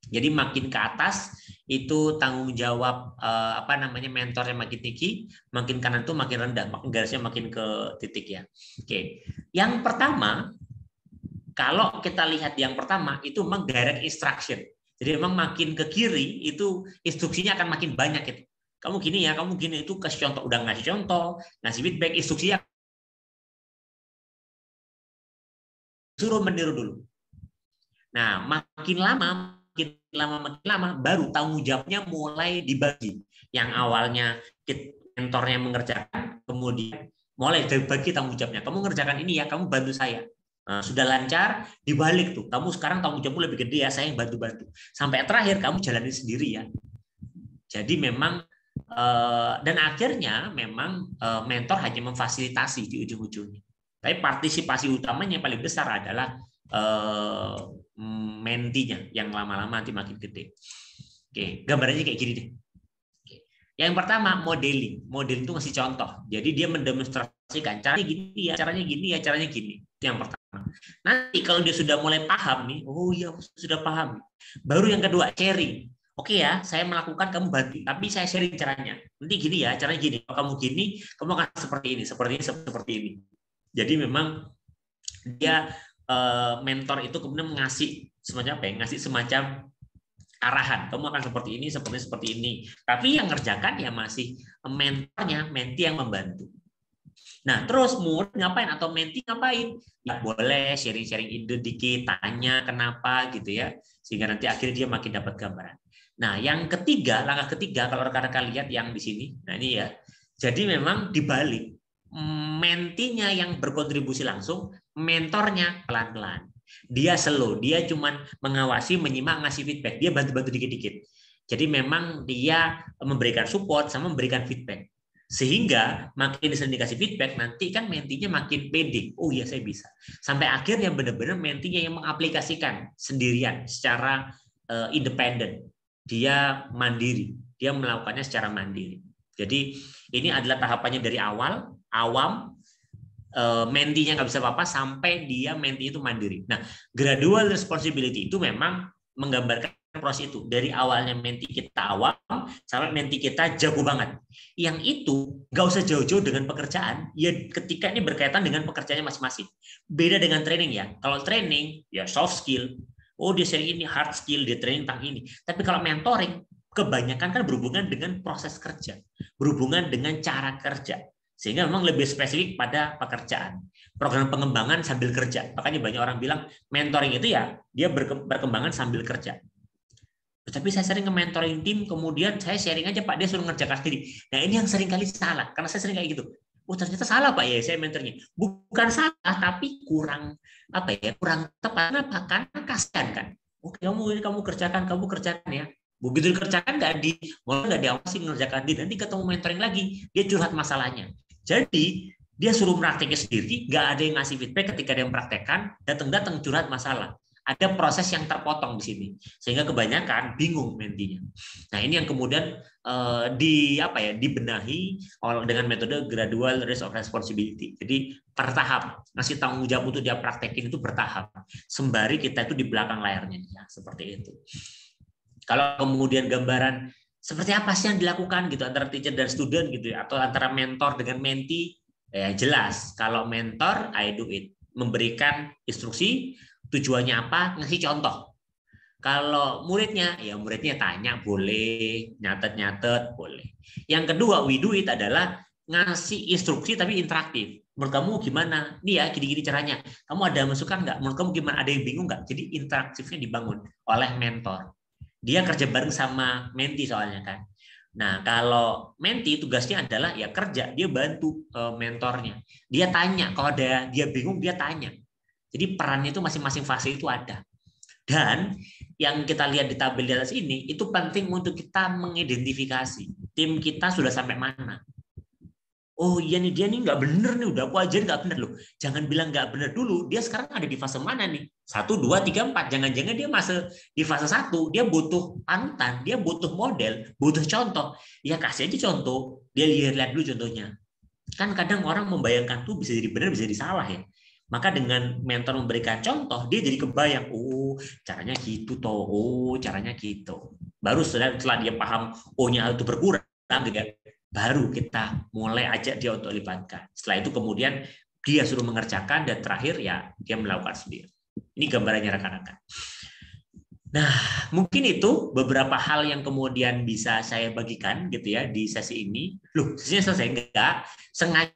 Jadi makin ke atas itu tanggung jawab mentornya makin tinggi, makin kanan itu makin rendah, makin garisnya makin ke titik ya. Oke. Yang pertama, kalau kita lihat yang pertama itu memang direct instruction. Jadi memang makin ke kiri itu instruksinya akan makin banyak itu. Kamu gini ya, kamu gini, itu kasih contoh, udah ngasih contoh, ngasih feedback, instruksinya suruh meniru dulu. Nah, makin lama baru tanggung jawabnya mulai dibagi. Yang awalnya mentornya mengerjakan, kemudian mulai dari bagi tanggung jawabnya. Kamu ngerjakan ini ya, kamu bantu saya. Nah, sudah lancar, dibalik tuh. Kamu sekarang tanggung jawabmu lebih gede ya, saya yang bantu-bantu. Sampai terakhir kamu jalani sendiri ya. Jadi memang dan akhirnya memang mentor hanya memfasilitasi di ujung-ujungnya. Tapi partisipasi utamanya yang paling besar adalah mentinya yang lama-lama nanti makin gede. Oke, gambarannya kayak gini deh. Yang pertama modeling. Modeling itu ngasih contoh. Jadi dia mendemonstrasikan caranya gini ya, caranya gini ya, caranya gini. Itu yang pertama. Nanti kalau dia sudah mulai paham nih, oh iya sudah paham. Baru yang kedua sharing. Oke ya, saya melakukan kamu bantu, tapi saya sharing caranya. Nanti gini ya, caranya gini. Kalau kamu gini, kamu akan seperti ini, seperti ini, seperti ini. Jadi memang dia mentor itu kemudian ngasih semacam apa ya? Ngasih semacam arahan, kamu akan seperti ini, seperti ini. Tapi yang ngerjakan ya masih mentornya, menti yang membantu. Nah, terus murid ngapain atau menti ngapain? Ya boleh sharing-sharing ide dikit, tanya kenapa gitu ya, sehingga nanti akhirnya dia makin dapat gambaran. Nah, yang ketiga, langkah ketiga kalau rekan-rekan lihat yang di sini, nah ini ya. Jadi memang dibalik, mentinya yang berkontribusi langsung, mentornya pelan-pelan. Dia slow, dia cuman mengawasi, menyimak, ngasih feedback. Dia bantu-bantu dikit-dikit. Jadi memang dia memberikan support sama memberikan feedback. Sehingga makin disering dikasih feedback, nanti kan mentinya makin pede. Oh iya saya bisa. Sampai akhirnya benar-benar mentinya yang mengaplikasikan sendirian secara independen. Dia mandiri. Dia melakukannya secara mandiri. Jadi ini adalah tahapannya dari awal, awam, mentinya nggak bisa apa-apa sampai dia menti itu mandiri. Nah, gradual responsibility itu memang menggambarkan proses itu dari awalnya menti kita awam sampai menti kita jago banget. Yang itu nggak usah jauh-jauh dengan pekerjaan, ya ketika ini berkaitan dengan pekerjaannya masing-masing. Beda dengan training ya. Kalau training ya soft skill, oh dia sharing ini hard skill, dia training tentang ini. Tapi kalau mentoring kebanyakan kan berhubungan dengan proses kerja, berhubungan dengan cara kerja. Sehingga memang lebih spesifik pada pekerjaan. Program pengembangan sambil kerja. Makanya banyak orang bilang mentoring itu ya dia berkembangan sambil kerja. Tapi saya sering nge-mentoring tim, kemudian saya sharing aja Pak, dia suruh ngerjakan sendiri. Nah ini yang sering kali salah, karena saya sering kayak gitu. Oh ternyata salah Pak ya saya mentornya. Bukan salah, tapi kurang apa ya, kurang tepat. Kenapa? Karena kasihan kan. Oke kamu kerjakan ya. Begitu dikerjakan nggak diawasi ngerjakan dia. Nanti ketemu mentoring lagi, dia curhat masalahnya. Jadi dia suruh prakteknya sendiri, nggak ada yang ngasih feedback ketika dia mempraktekkan, datang curhat masalah. Ada proses yang terpotong di sini, sehingga kebanyakan bingung mentinya. Nah ini yang kemudian dibenahi dengan metode gradual release of responsibility. Jadi bertahap, ngasih tanggung jawab untuk dia praktekin itu bertahap. Sembari kita itu di belakang layarnya, ya, seperti itu. Kalau kemudian gambaran seperti apa sih yang dilakukan gitu antara teacher dan student gitu ya, atau antara mentor dengan mentee, ya jelas kalau mentor I do it, memberikan instruksi, tujuannya apa, ngasih contoh. Kalau muridnya ya muridnya tanya boleh, nyatet boleh. Yang kedua we do it adalah ngasih instruksi tapi interaktif. Menurut kamu gimana? Nih ya gini-gini caranya. Kamu ada masukan nggak? Menurut kamu gimana? Ada yang bingung nggak? Jadi interaktifnya dibangun oleh mentor. Dia kerja bareng sama menti soalnya kan. Nah, kalau menti tugasnya adalah ya kerja, dia bantu mentornya. Dia tanya, kalau ada dia bingung dia tanya. Jadi perannya itu masing-masing fase itu ada. Dan yang kita lihat di tabel di atas ini itu penting untuk kita mengidentifikasi tim kita sudah sampai mana. Oh iya nih dia nih nggak bener nih, udah aku ajarin nggak bener loh. Jangan bilang nggak bener dulu. Dia sekarang ada di fase mana nih? 1, 2, 3, 4. Jangan-jangan dia masih di fase 1. Dia butuh panutan, dia butuh model, butuh contoh. Ya kasih aja contoh. Dia lihat dulu contohnya. Kan kadang orang membayangkan tuh bisa jadi benar, bisa jadi salah ya. Maka dengan mentor memberikan contoh, dia jadi kebayang, oh caranya gitu toh, oh caranya gitu. Baru setelah dia paham, oh-nya itu berkurang, baru kita mulai ajak dia untuk libatkan. Setelah itu kemudian dia suruh mengerjakan dan terakhir ya dia melakukan sendiri. Ini gambarannya rekan-rekan. Nah, mungkin itu beberapa hal yang kemudian bisa saya bagikan gitu ya di sesi ini. Loh, sesinya selesai enggak? Sengaja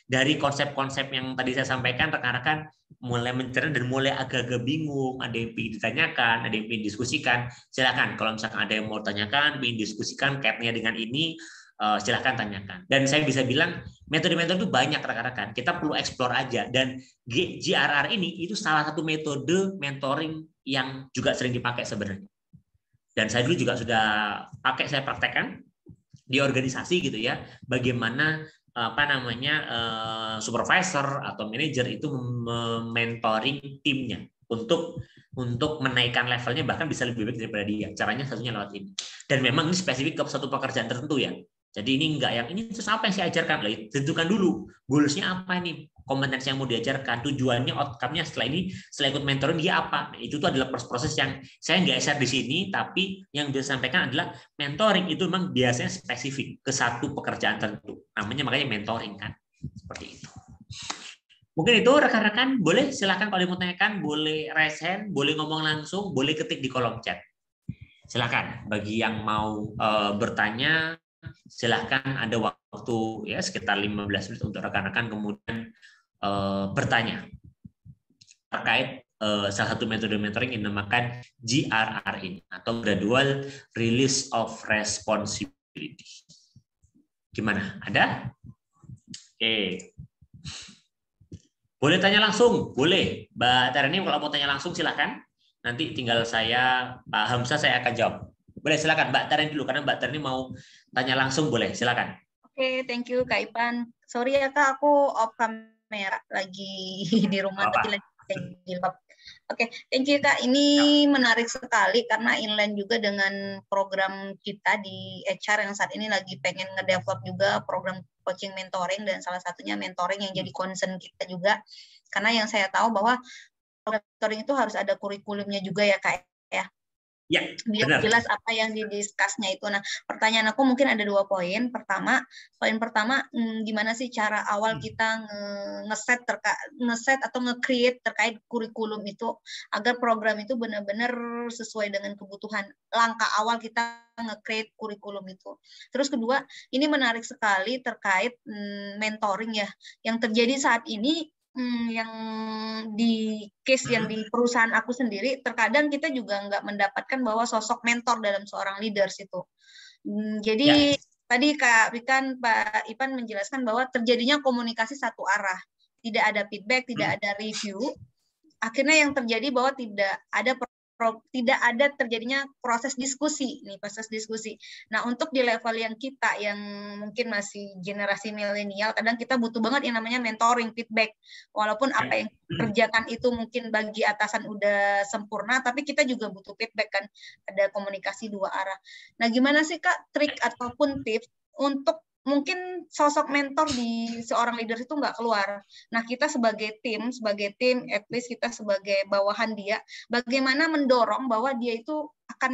dari konsep-konsep yang tadi saya sampaikan, rekan-rekan mulai mencerna dan mulai agak-agak bingung, ada yang ingin ditanyakan, ada yang ingin diskusikan, silakan. Kalau misalkan ada yang mau tanyakan, ingin diskusikan kaitannya dengan ini, silakan tanyakan. Dan saya bisa bilang metode-metode itu banyak rekan-rekan. Kita perlu explore aja. Dan GRR ini itu salah satu metode mentoring yang juga sering dipakai sebenarnya. Dan saya dulu juga sudah pakai, saya praktekkan di organisasi gitu ya. Bagaimana supervisor atau manajer itu mentoring timnya untuk menaikkan levelnya, bahkan bisa lebih baik daripada dia. Caranya satunya lewat ini. Dan memang ini spesifik ke satu pekerjaan tertentu ya. Jadi ini enggak yang ini terus apa yang saya ajarkan, tentukan dulu goalsnya apa ini, kompetensi yang mau diajarkan, tujuannya, outcome-nya setelah ini, setelah ikut mentoring dia apa. Nah, itu tuh adalah proses yang saya nggak share di sini, tapi yang disampaikan adalah mentoring itu memang biasanya spesifik ke satu pekerjaan tertentu. Namanya makanya mentoring kan, seperti itu. Mungkin itu rekan-rekan, boleh silakan kalau mau tanyakan, boleh raise hand, boleh ngomong langsung, boleh ketik di kolom chat. Silakan bagi yang mau bertanya. Silahkan, ada waktu ya sekitar 15 menit untuk rekan-rekan kemudian bertanya terkait salah satu metode mentoring yang dinamakan GRR ini atau Gradual Release of Responsibility. Gimana? Ada? Oke. Boleh tanya langsung? Boleh. Mbak Tarani kalau mau tanya langsung silahkan. Nanti tinggal Pak Hamzah saya akan jawab. Boleh, silakan Mbak Tarani dulu, karena Mbak Tarani mau tanya langsung, boleh, silakan. Oke, thank you Kak Ipan. Sorry ya Kak, aku off kamera lagi di rumah, tapi lagi jilbab. Oke, thank you Kak. Ini menarik sekali karena inline juga dengan program kita di HR yang saat ini lagi pengen ngedevelop juga program coaching mentoring, dan salah satunya mentoring yang jadi concern kita juga. Karena yang saya tahu bahwa program mentoring itu harus ada kurikulumnya juga ya Kak ya. Ya, biar jelas apa yang didiskusnya itu. Nah, pertanyaan aku mungkin ada 2 poin. Poin pertama, gimana sih cara awal kita ngeset atau nge-create terkait kurikulum itu agar program itu benar-benar sesuai dengan kebutuhan. Langkah awal kita nge-create kurikulum itu. Terus kedua, ini menarik sekali terkait mentoring ya, yang terjadi saat ini. Yang di case yang di perusahaan aku sendiri, terkadang kita juga nggak mendapatkan bahwa sosok mentor dalam seorang leaders itu. Jadi tadi Pak Ipan menjelaskan bahwa terjadinya komunikasi satu arah, tidak ada feedback, tidak ada review. Akhirnya yang terjadi bahwa tidak ada terjadinya proses diskusi. Nah, untuk di level yang kita yang mungkin masih generasi milenial, kadang kita butuh banget yang namanya mentoring, feedback. Walaupun apa yang kerjakan itu mungkin bagi atasan udah sempurna, tapi kita juga butuh feedback kan. Ada komunikasi 2 arah. Nah, gimana sih Kak trik ataupun tips untuk mungkin sosok mentor di seorang leader itu nggak keluar. Nah, kita sebagai tim, at least kita sebagai bawahan dia, bagaimana mendorong bahwa dia itu akan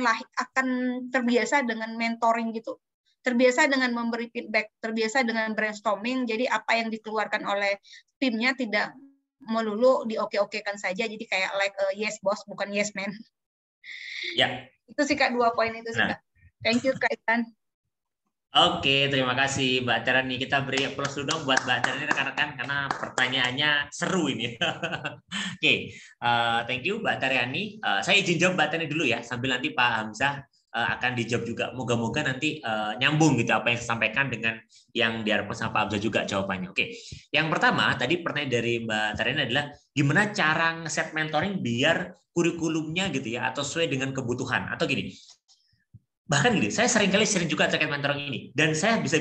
terbiasa dengan mentoring gitu. Terbiasa dengan memberi feedback, terbiasa dengan brainstorming, jadi apa yang dikeluarkan oleh timnya tidak melulu dioke-okekan saja, jadi kayak like yes boss, bukan yes man. Ya. Itu sih Kak, 2 poin itu sih Kak. Thank you Kak Ipan. Oke, terima kasih Mbak Terani. Kita beri plus dulu dong buat Mbak Terani rekan-rekan karena pertanyaannya seru ini. Oke, thank you Mbak Terani. Saya izin jawab Mbak Terani dulu ya, sambil nanti Pak Hamzah akan dijawab juga. Moga-moga nanti nyambung gitu apa yang saya sampaikan dengan yang diharapkan sama Pak Hamzah juga jawabannya. Oke, yang pertama tadi pertanyaan dari Mbak Terani adalah gimana cara nge-set mentoring biar kurikulumnya gitu ya atau sesuai dengan kebutuhan atau gini. Bahkan gini, saya sering juga terkait mentoring ini, dan saya bisa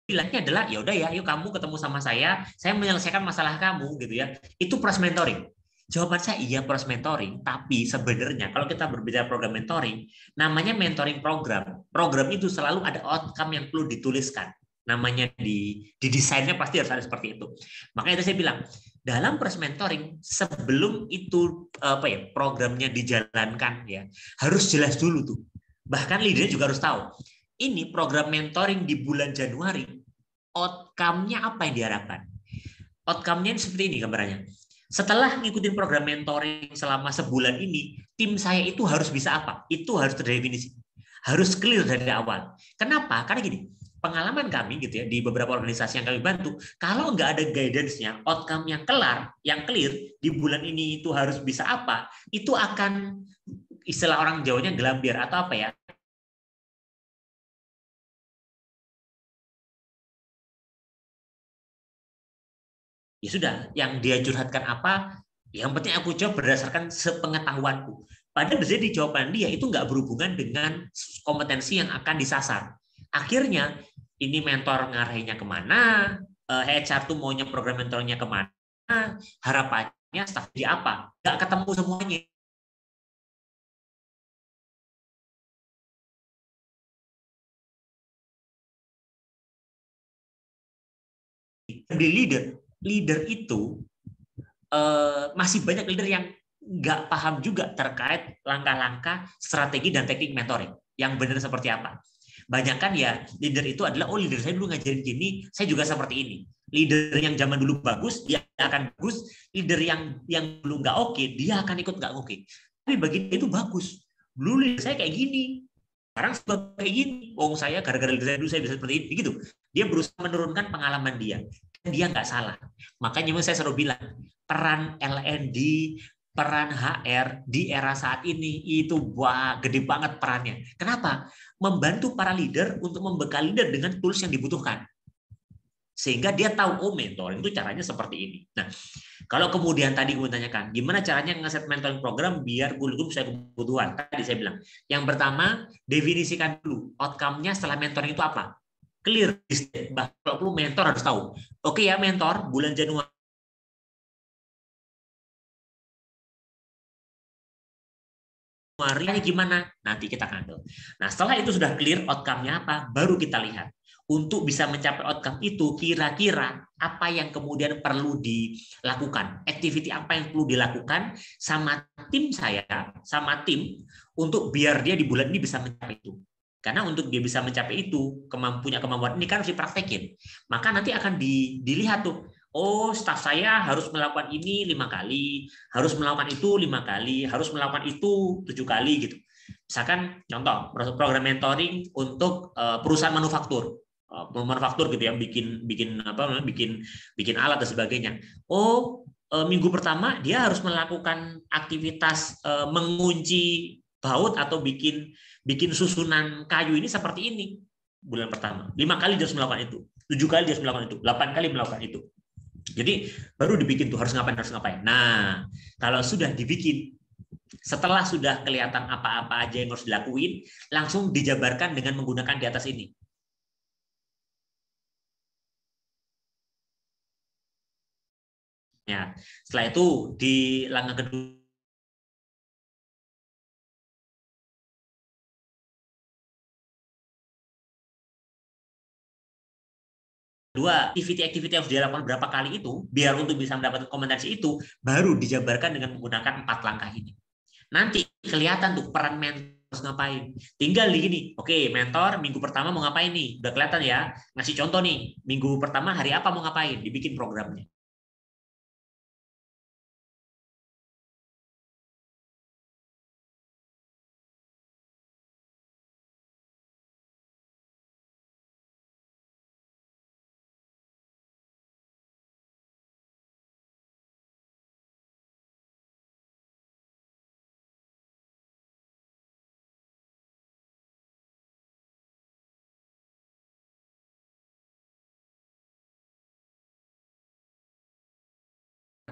bilangnya adalah ya udah ya, yuk kamu ketemu sama saya menyelesaikan masalah kamu gitu ya. Itu proses mentoring. Jawaban saya iya proses mentoring, tapi sebenarnya kalau kita berbicara program mentoring, namanya mentoring program. Program itu selalu ada outcome yang perlu dituliskan. Namanya di desainnya pasti harus ada seperti itu. Makanya itu saya bilang, dalam proses mentoring sebelum itu programnya dijalankan ya, harus jelas dulu tuh. Bahkan leader juga harus tahu. Ini program mentoring di bulan Januari, outcome-nya apa yang diharapkan? Outcome-nya seperti ini gambarannya. Setelah ngikutin program mentoring selama sebulan ini, tim saya itu harus bisa apa? Itu harus terdefinisi. harus clear dari awal. Kenapa? Karena gini, pengalaman kami gitu ya di beberapa organisasi yang kami bantu, kalau nggak ada guidance-nya, outcome yang kelar, yang clear di bulan ini itu harus bisa apa, itu akan istilah orang Jawanya gelambir atau apa ya? Ya sudah, yang dia curhatkan apa, yang penting aku jawab berdasarkan sepengetahuanku. Padahal biasanya di jawaban dia itu nggak berhubungan dengan kompetensi yang akan disasar. Akhirnya ini mentor ngarahinnya kemana, HR tuh maunya program mentornya kemana, harapannya staff jadi apa, nggak ketemu semuanya. Di leader itu masih banyak leader yang nggak paham juga terkait langkah-langkah strategi dan teknik mentoring yang benar seperti apa. Banyak kan ya leader itu adalah leader saya dulu ngajarin gini, saya juga seperti ini. Leader yang zaman dulu bagus dia akan bagus, leader yang dulu nggak oke dia akan ikut nggak oke. Tapi bagi dia itu bagus. Dulu leader saya kayak gini, sekarang kayak gini. Saya gara-gara leader saya dulu saya bisa seperti ini. Begitu. Dia berusaha menurunkan pengalaman dia. Dan dia nggak salah. Makanya saya selalu bilang peran LND, peran HR di era saat ini itu gede banget perannya. Kenapa? Membantu para leader untuk membekali leader dengan tools yang dibutuhkan. Sehingga dia tahu, oh mentoring itu caranya seperti ini. Nah, kalau kemudian tadi gue tanyakan, gimana caranya ngeset mentoring program biar kurikulum sesuai kebutuhan? Tadi saya bilang, yang pertama, definisikan dulu outcome-nya setelah mentoring itu apa. Clear, kalau perlu mentor harus tahu. Oke ya mentor, bulan Januari gimana? Nanti kita handle. Nah, setelah itu sudah clear outcome-nya apa, baru kita lihat. Untuk bisa mencapai outcome itu, kira-kira apa yang kemudian perlu dilakukan, activity apa yang perlu dilakukan sama tim saya, sama tim, untuk biar dia di bulan ini bisa mencapai itu. Karena untuk dia bisa mencapai itu, punya kemampuan ini kan harus dipraktekin. Maka nanti akan dilihat tuh, oh staf saya harus melakukan ini 5 kali, harus melakukan itu 5 kali, harus melakukan itu 7 kali gitu. Misalkan contoh program mentoring untuk perusahaan manufaktur gitu ya, bikin alat dan sebagainya. Minggu pertama dia harus melakukan aktivitas mengunci baut atau bikin susunan kayu ini seperti ini bulan pertama. 5 kali dia harus melakukan itu, 7 kali dia harus melakukan itu, 8 kali melakukan itu. Jadi baru dibikin tuh harus ngapain. Nah, kalau sudah dibikin, setelah sudah kelihatan apa-apa aja yang harus dilakuin, langsung dijabarkan dengan menggunakan di atas ini. Ya, setelah itu di langkah kedua, activity yang harus dilakukan berapa kali itu, biar untuk bisa mendapatkan kompetensi itu, baru dijabarkan dengan menggunakan 4 langkah ini. Nanti kelihatan tuh peran mentor harus ngapain. Tinggal di gini, oke mentor minggu pertama mau ngapain nih? Udah kelihatan ya, ngasih contoh nih, minggu pertama hari apa mau ngapain, dibikin programnya.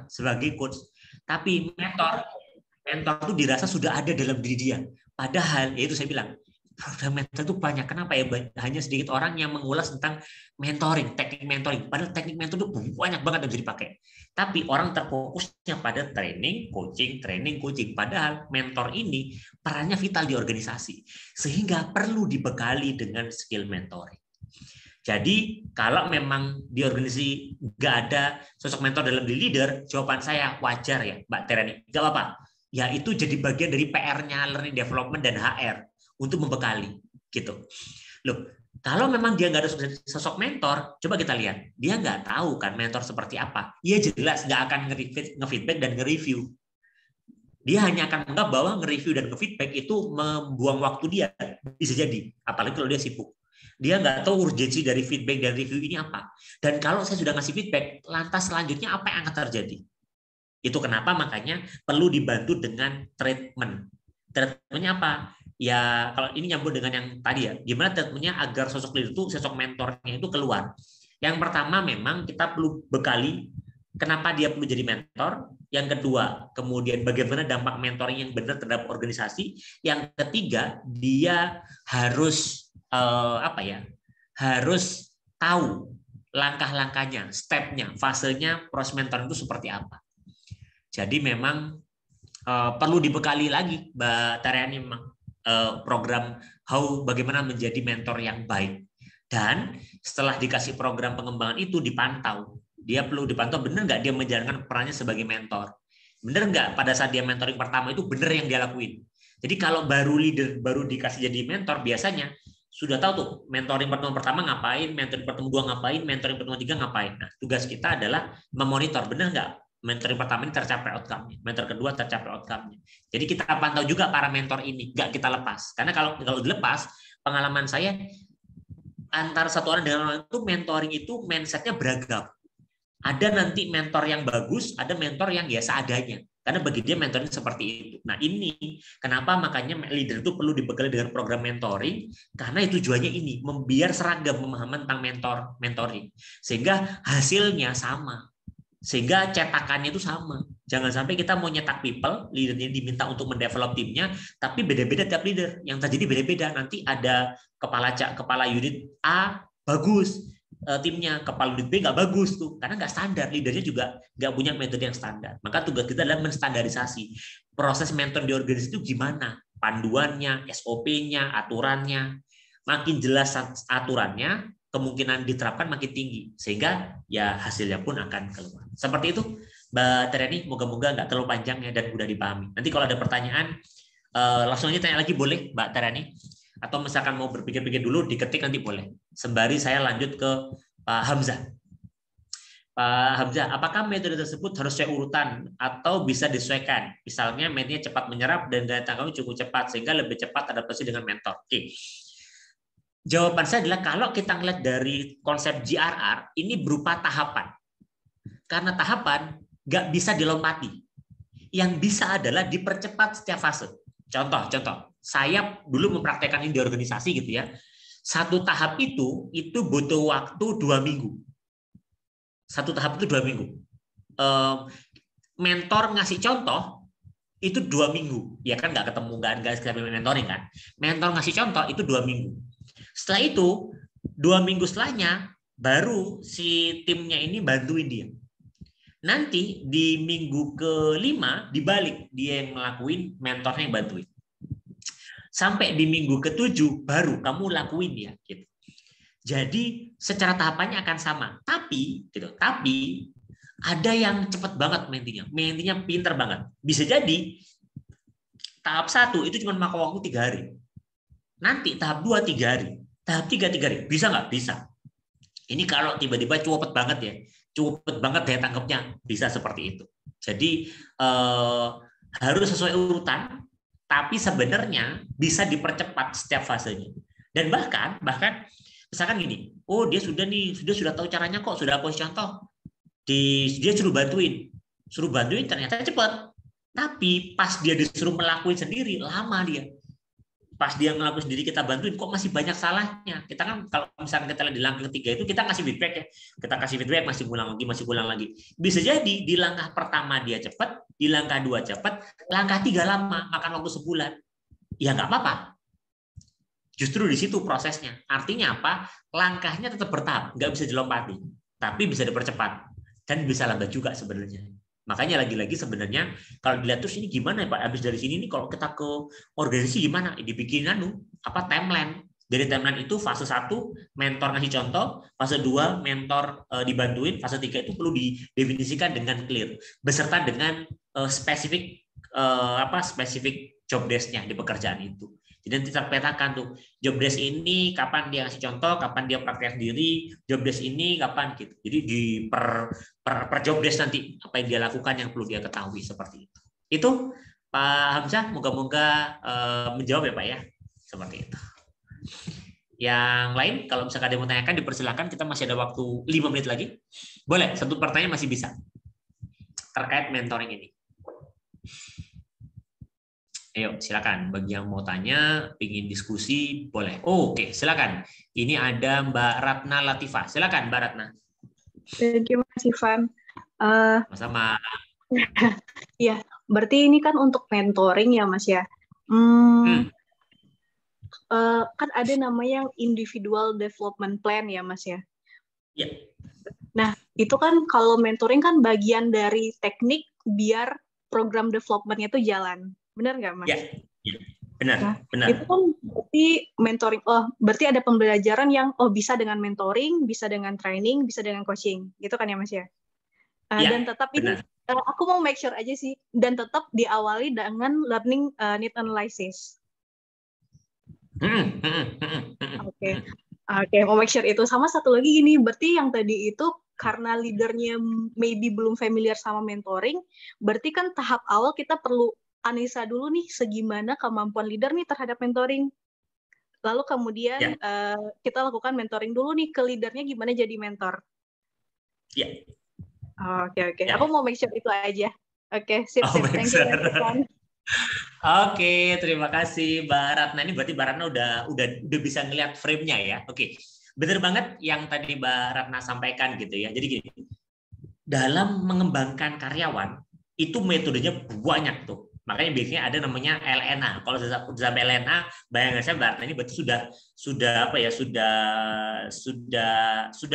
Sebagai coach, tapi mentor itu dirasa sudah ada dalam diri dia. Padahal, yaitu saya bilang, program mentor itu banyak. Kenapa ya? Hanya sedikit orang yang mengulas tentang mentoring, teknik mentoring. Padahal teknik mentor itu banyak banget yang bisa dipakai. Tapi orang terfokusnya pada training, coaching. Padahal mentor ini perannya vital di organisasi. Sehingga perlu dibekali dengan skill mentoring. Jadi kalau memang di organisasi nggak ada sosok mentor dalam diri leader, jawaban saya wajar ya Mbak Terani, nggak apa-apa. Ya itu jadi bagian dari PR-nya learning development dan HR untuk membekali gitu. Loh, kalau memang dia nggak ada sosok mentor, coba kita lihat, dia nggak tahu kan mentor seperti apa. Ia jelas nggak akan nge-feedback dan nge-review. Dia hanya akan menganggap bahwa nge-review dan nge-feedback itu membuang waktu dia. Bisa jadi, apalagi kalau dia sibuk. Dia nggak tahu urgensi dari feedback dan review ini apa. Dan kalau saya sudah ngasih feedback, lantas selanjutnya apa yang akan terjadi? Itu kenapa makanya perlu dibantu dengan treatment. Treatmentnya apa? Ya kalau ini nyambung dengan yang tadi ya, gimana treatmentnya agar sosok leader itu, sosok mentornya itu keluar. Yang pertama memang kita perlu bekali kenapa dia perlu jadi mentor. Yang kedua, kemudian bagaimana dampak mentoring yang benar terhadap organisasi. Yang ketiga, dia harus harus tahu langkah-langkahnya, stepnya, fasenya proses mentoring itu seperti apa. Jadi memang perlu dibekali lagi, Mbak Tariani, memang program bagaimana menjadi mentor yang baik. Dan setelah dikasih program pengembangan itu dipantau. Dia perlu dipantau benar nggak dia menjalankan perannya sebagai mentor. Benar nggak pada saat dia mentoring pertama itu benar yang dia lakuin. Jadi kalau baru leader baru dikasih jadi mentor, biasanya sudah tahu tuh mentoring pertemuan pertama ngapain, mentoring pertemuan dua ngapain, mentoring pertemuan tiga ngapain. Nah, tugas kita adalah memonitor benar nggak mentoring pertama ini tercapai outcome-nya, mentor kedua tercapai outcome-nya. Jadi kita pantau juga para mentor ini, nggak kita lepas. Karena kalau dilepas, pengalaman saya antara satu orang dengan orang itu mentoring itu mindset-nya beragam. Ada nanti mentor yang bagus, ada mentor yang biasa adanya. Karena bagi dia mentoring seperti itu. Nah ini kenapa makanya leader itu perlu dibekali dengan program mentoring, karena tujuannya ini, biar seragam pemahaman tentang mentoring. Sehingga hasilnya sama. Sehingga cetakannya itu sama. Jangan sampai kita mau nyetak people, leadernya diminta untuk mendevelop timnya, tapi beda-beda tiap leader. Yang terjadi beda-beda. Nanti ada kepala unit A bagus, timnya kepala unit B nggak bagus tuh, karena nggak standar, leadernya juga nggak punya metode yang standar. Maka tugas kita adalah menstandarisasi proses mentor di organisasi itu gimana, panduannya, SOP-nya, aturannya. Makin jelas aturannya, kemungkinan diterapkan makin tinggi, sehingga ya hasilnya pun akan keluar. Seperti itu, Mbak Tereni. Moga-moga nggak terlalu panjang ya dan mudah dipahami. Nanti kalau ada pertanyaan, langsung aja tanya lagi boleh, Mbak Tereni. Atau misalkan mau berpikir-pikir dulu, diketik nanti boleh. Sembari saya lanjut ke Pak Hamzah. Pak Hamzah, apakah metode tersebut harus sesuai urutan atau bisa disesuaikan? Misalnya metodenya cepat menyerap dan daya tangkapnya cukup cepat sehingga lebih cepat adaptasi dengan mentor. Oke. Jawaban saya adalah kalau kita ngeliat dari konsep GRR, ini berupa tahapan. Karena tahapan nggak bisa dilompati. Yang bisa adalah dipercepat setiap fase. Contoh, saya dulu mempraktekkan ini di organisasi gitu ya. Satu tahap itu butuh waktu 2 minggu. Satu tahap itu 2 minggu. Mentor ngasih contoh itu 2 minggu. Ya kan nggak ketemu, nggak sekali mentoring kan. Mentor ngasih contoh itu 2 minggu. Setelah itu 2 minggu setelahnya baru si timnya ini bantuin dia. Nanti di minggu ke-5 dibalik, dia yang ngelakuin, mentornya yang bantuin. Sampai di minggu ke-7 baru kamu lakuin ya gitu. Jadi secara tahapannya akan sama. Tapi ada yang cepat banget mentinya pinter banget. Bisa jadi tahap 1 itu cuma makan waktu 3 hari. Nanti tahap 2 3 hari. Tahap 3 3 hari. Bisa nggak? Bisa. Ini kalau tiba-tiba cepet banget ya. Cepet banget daya tangkapnya. Bisa seperti itu. Jadi harus sesuai urutan, tapi sebenarnya bisa dipercepat setiap fasenya. Dan bahkan misalkan gini, oh dia sudah tahu caranya kok, sudah aku contoh. Dia suruh bantuin ternyata cepat. Tapi pas dia disuruh melakukan sendiri, lama dia. Pas dia ngelakuin sendiri kita bantuin, kok masih banyak salahnya. Kita kan kalau misalnya kita lihat di langkah ketiga itu kita kasih feedback ya. Kita kasih feedback masih ulang lagi. Bisa jadi di langkah pertama dia cepat, di langkah 2 cepat, langkah 3 lama, makan waktu sebulan. Ya nggak apa-apa. Justru di situ prosesnya. Artinya apa? Langkahnya tetap bertahap, nggak bisa dilompati. Tapi bisa dipercepat. Dan bisa lambat juga sebenarnya. Makanya lagi-lagi sebenarnya kalau dilihat terus ini gimana ya Pak, habis dari sini nih kalau kita ke organisasi gimana? Dibikin timeline. Dari timeline itu fase 1 mentor ngasih contoh, fase 2 mentor dibantuin, fase 3 itu perlu didefinisikan dengan clear beserta dengan spesifik job desk-nya di pekerjaan itu. Jadi nanti terpetakan tuh job desk ini kapan dia ngasih contoh, kapan dia praktek sendiri, job desk ini kapan gitu. Jadi di per job desk nanti apa yang dia lakukan yang perlu dia ketahui seperti itu. Itu Pak Hamzah, moga-moga menjawab ya Pak ya. Seperti itu. Yang lain, kalau misalkan ada yang mau tanyakan, dipersilakan. Kita masih ada waktu 5 menit lagi. Boleh, satu pertanyaan masih bisa. Terkait mentoring ini. Ayo, silakan. Bagi yang mau tanya, ingin diskusi, boleh. Oke, silakan. Ini ada Mbak Ratna Latifah. Silakan, Mbak Ratna. Thank you, Mas Ivan. Sama-sama. Ya, berarti ini kan untuk mentoring ya, Mas ya. Kan ada namanya individual development plan ya, Mas ya. Ya. Nah, itu kan kalau mentoring kan bagian dari teknik biar program development-nya itu jalan. Benar nggak, Mas? Ya, benar, nah, benar. Itu kan berarti mentoring. Berarti ada pembelajaran yang bisa dengan mentoring, bisa dengan training, bisa dengan coaching. Gitu kan ya, Mas ya? Ya, dan tetap benar. ini, aku mau make sure aja sih. Dan tetap diawali dengan learning need analysis. Oke, mau make sure itu. Sama satu lagi gini, berarti yang tadi itu karena leadernya maybe belum familiar sama mentoring, berarti kan tahap awal kita perlu analisa dulu nih segimana kemampuan leader nih terhadap mentoring. Lalu kemudian kita lakukan mentoring dulu nih ke leadernya gimana jadi mentor. Ya. Oke. Aku mau make sure itu aja. Oke, sip. Thank you. Oke, terima kasih Mbak Ratna. Ini berarti Mbak Ratna udah bisa ngelihat frame-nya ya. Oke. Benar banget yang tadi Mbak Ratna sampaikan gitu ya. Jadi gini, dalam mengembangkan karyawan itu metodenya banyak tuh. Makanya biasanya ada namanya LNA. Kalau sudah LNA, bayangan saya Mbak Ratna ini berarti sudah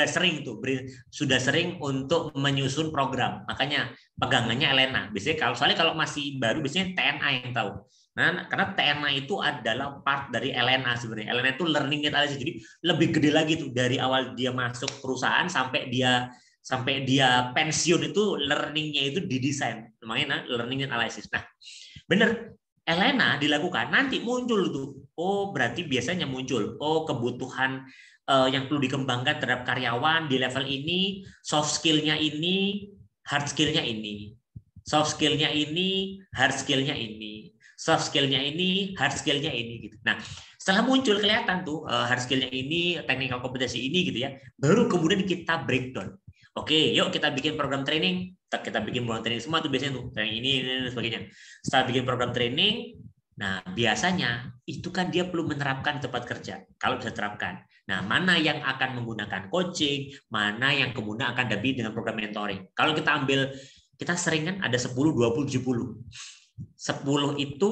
sering tuh, sudah sering untuk menyusun program. Makanya pegangannya LNA. Biasanya kalau masih baru biasanya TNA yang tahu. Nah, karena TNA itu adalah part dari LNA sebenarnya. LNA itu learning and analysis. Jadi lebih gede lagi tuh dari awal dia masuk perusahaan sampai dia pensiun itu learning-nya itu didesain. Namanya learning and analysis. Nah, benar. LNA dilakukan, nanti muncul tuh. Oh, berarti biasanya muncul. Oh, kebutuhan yang perlu dikembangkan terhadap karyawan di level ini, soft skill-nya ini, hard skill-nya ini. Soft skill-nya ini, hard skill-nya ini. Soft skill-nya ini, hard skill-nya ini gitu. Nah, setelah muncul kelihatan tuh hard skill-nya ini, technical kompetensi ini gitu ya. Baru kemudian kita breakdown. Oke, yuk kita bikin program training. Kita bikin program training semua tuh biasanya tuh, training ini dan sebagainya. Setelah bikin program training, nah biasanya itu kan dia perlu menerapkan tempat kerja. Kalau bisa terapkan. Nah, mana yang akan menggunakan coaching, mana yang kemudian akan dampingi dengan program mentoring. Kalau kita sering kan ada 10, 20, 70. 10 itu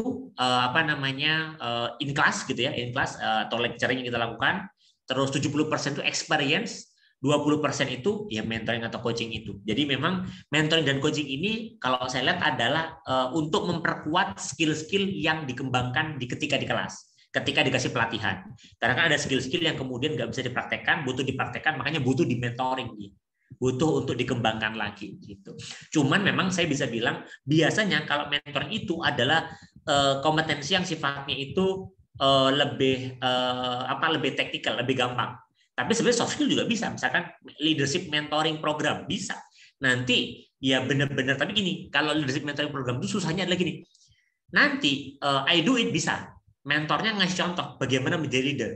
in class gitu ya, in class atau lecturing yang kita lakukan. Terus 70% itu experience, 20% itu ya mentoring atau coaching itu. Jadi memang mentoring dan coaching ini kalau saya lihat adalah untuk memperkuat skill-skill yang dikembangkan ketika di kelas, ketika dikasih pelatihan. Karena kan ada skill-skill yang kemudian nggak bisa dipraktekkan, butuh dipraktekkan, makanya butuh di mentoring, butuh untuk dikembangkan lagi gitu. Cuman memang saya bisa bilang biasanya kalau mentoring itu adalah kompetensi yang sifatnya itu lebih teknikal, lebih gampang. Tapi sebenarnya soft skill juga bisa, misalkan leadership mentoring program bisa. Nanti ya benar-benar, tapi gini, kalau leadership mentoring program itu susahnya adalah gini. Nanti I do it bisa, mentornya ngasih contoh bagaimana menjadi leader.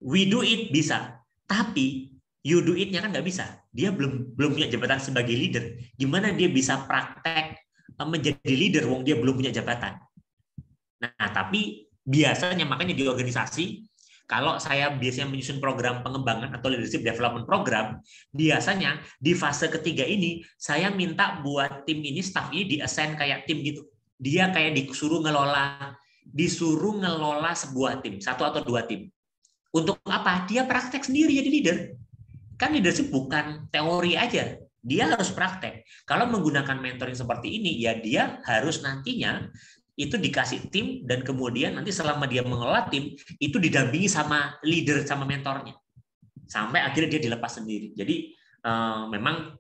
We do it bisa, tapi you do it-nya kan nggak bisa. Dia belum punya jabatan sebagai leader. Gimana dia bisa praktek menjadi leader wong dia belum punya jabatan. Nah, tapi biasanya makanya di organisasi kalau saya biasanya menyusun program pengembangan atau leadership development program, biasanya di fase ketiga ini saya minta buat tim ini, staff ini di-assign kayak tim gitu. Dia kayak disuruh ngelola sebuah tim, 1 atau 2 tim. Untuk apa? Dia praktek sendiri jadi leader. Kan leadership bukan teori aja, dia harus praktek. Kalau menggunakan mentoring seperti ini, ya dia harus nantinya itu dikasih tim dan kemudian nanti selama dia mengelola tim itu didampingi sama leader sama mentornya sampai akhirnya dia dilepas sendiri. Jadi memang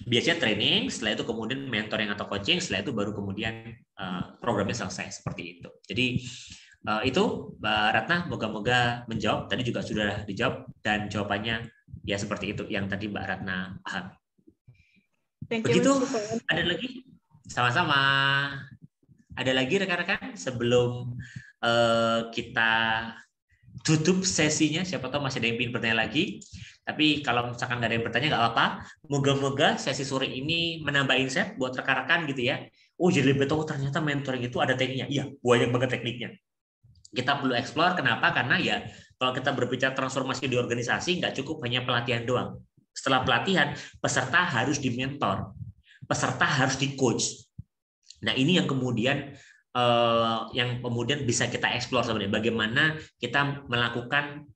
biasanya training, setelah itu kemudian mentoring atau coaching, setelah itu baru kemudian programnya selesai seperti itu. Jadi itu Mbak Ratna, moga-moga menjawab. Tadi juga sudah dijawab dan jawabannya ya seperti itu yang tadi Mbak Ratna paham. Begitu. Ada lagi? Sama-sama. Ada lagi rekan-rekan sebelum kita tutup sesinya, siapa tahu masih ada yang ingin bertanya lagi. Tapi kalau misalkan nggak ada yang bertanya nggak apa-apa. Moga-moga sesi sore ini menambah insight buat rekan-rekan gitu ya. Oh, jadi lebih tahu ternyata mentoring itu ada tekniknya. Iya, banyak banget tekniknya. Kita perlu explore. Kenapa? Karena ya kalau kita berbicara transformasi di organisasi nggak cukup hanya pelatihan doang. Setelah pelatihan, peserta harus dimentor, peserta harus di-coach. Nah, ini yang kemudian bisa kita eksplor sebenarnya, bagaimana kita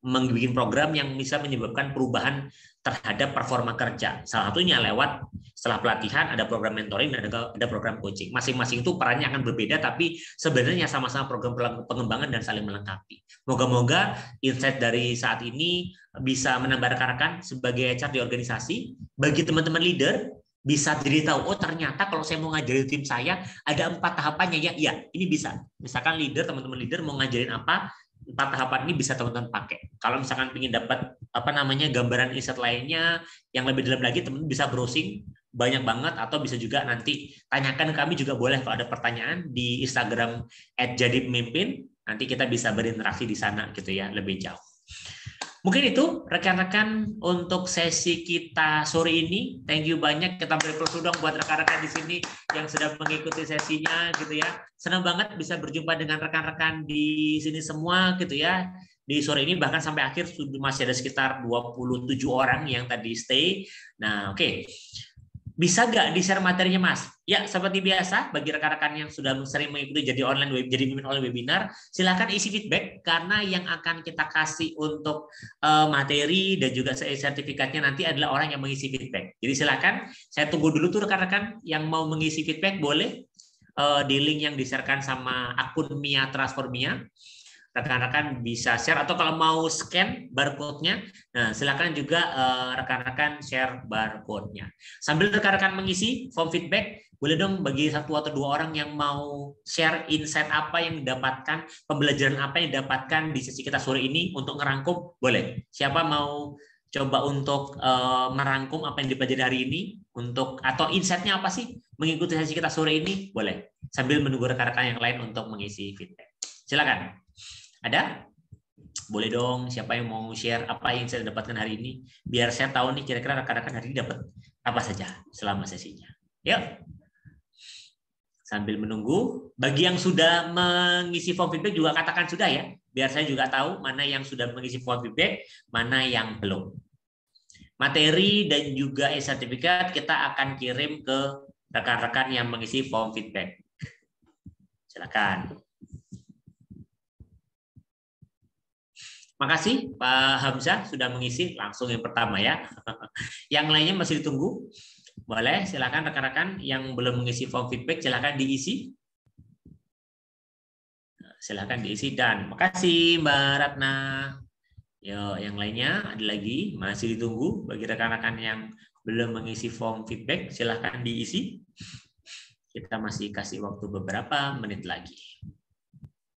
membuat program yang bisa menyebabkan perubahan terhadap performa kerja. Salah satunya lewat setelah pelatihan ada program mentoring dan ada program coaching. Masing-masing itu perannya akan berbeda, tapi sebenarnya sama-sama program pengembangan dan saling melengkapi. Moga-moga insight dari saat ini bisa menambah rekan-rekan sebagai HR di organisasi. Bagi teman-teman leader, bisa jadi tahu, oh ternyata kalau saya mau ngajarin tim saya ada 4 tahapannya ya. Iya, ini bisa. Misalkan teman-teman leader mau ngajarin apa, 4 tahapan ini bisa teman-teman pakai. Kalau misalkan ingin dapat gambaran insight lainnya yang lebih dalam lagi, teman-teman bisa browsing banyak banget, atau bisa juga nanti tanyakan ke kami juga boleh kalau ada pertanyaan di Instagram @jadipemimpin. Nanti kita bisa berinteraksi di sana gitu ya, lebih jauh. Mungkin itu rekan-rekan untuk sesi kita sore ini. Thank you banyak, kita beri applause dong buat rekan-rekan di sini yang sudah mengikuti sesinya gitu ya. Senang banget bisa berjumpa dengan rekan-rekan di sini semua gitu ya. Di sore ini bahkan sampai akhir masih ada sekitar 27 orang yang tadi stay. Nah, oke. Bisa nggak di-share materinya, Mas? Ya, seperti biasa, bagi rekan-rekan yang sudah sering mengikuti jadi pimpin online webinar, silakan isi feedback, karena yang akan kita kasih untuk materi dan juga sertifikatnya nanti adalah orang yang mengisi feedback. Jadi silakan, saya tunggu dulu tuh rekan-rekan yang mau mengisi feedback, boleh di link yang di-share-kan sama akun Mia Transformia. Rekan-rekan bisa share, atau kalau mau scan barcode-nya, nah silakan juga rekan-rekan share barcode-nya. Sambil rekan-rekan mengisi form feedback, boleh dong bagi 1 atau 2 orang yang mau share insight apa yang didapatkan, pembelajaran apa yang didapatkan di sesi kita sore ini untuk ngerangkum, boleh. Siapa mau coba untuk merangkum apa yang dipelajari hari ini, atau insight-nya apa sih mengikuti sesi kita sore ini, boleh. Sambil menunggu rekan-rekan yang lain untuk mengisi feedback. Silakan. Ada? Boleh dong, siapa yang mau share apa yang saya dapatkan hari ini, biar saya tahu nih kira-kira rekan-rekan hari ini dapat apa saja selama sesinya. Yuk. Sambil menunggu, bagi yang sudah mengisi form feedback juga katakan sudah ya, biar saya juga tahu mana yang sudah mengisi form feedback, mana yang belum. Materi dan juga e-sertifikat kita akan kirim ke rekan-rekan yang mengisi form feedback. Silakan. Makasih Pak Hamzah sudah mengisi langsung yang pertama ya. Yang lainnya masih ditunggu. Boleh, silakan rekan-rekan yang belum mengisi form feedback silakan diisi. Silakan diisi, dan makasih Mbak Ratna. Yo, yang lainnya ada lagi masih ditunggu. Bagi rekan-rekan yang belum mengisi form feedback silakan diisi. Kita masih kasih waktu beberapa menit lagi.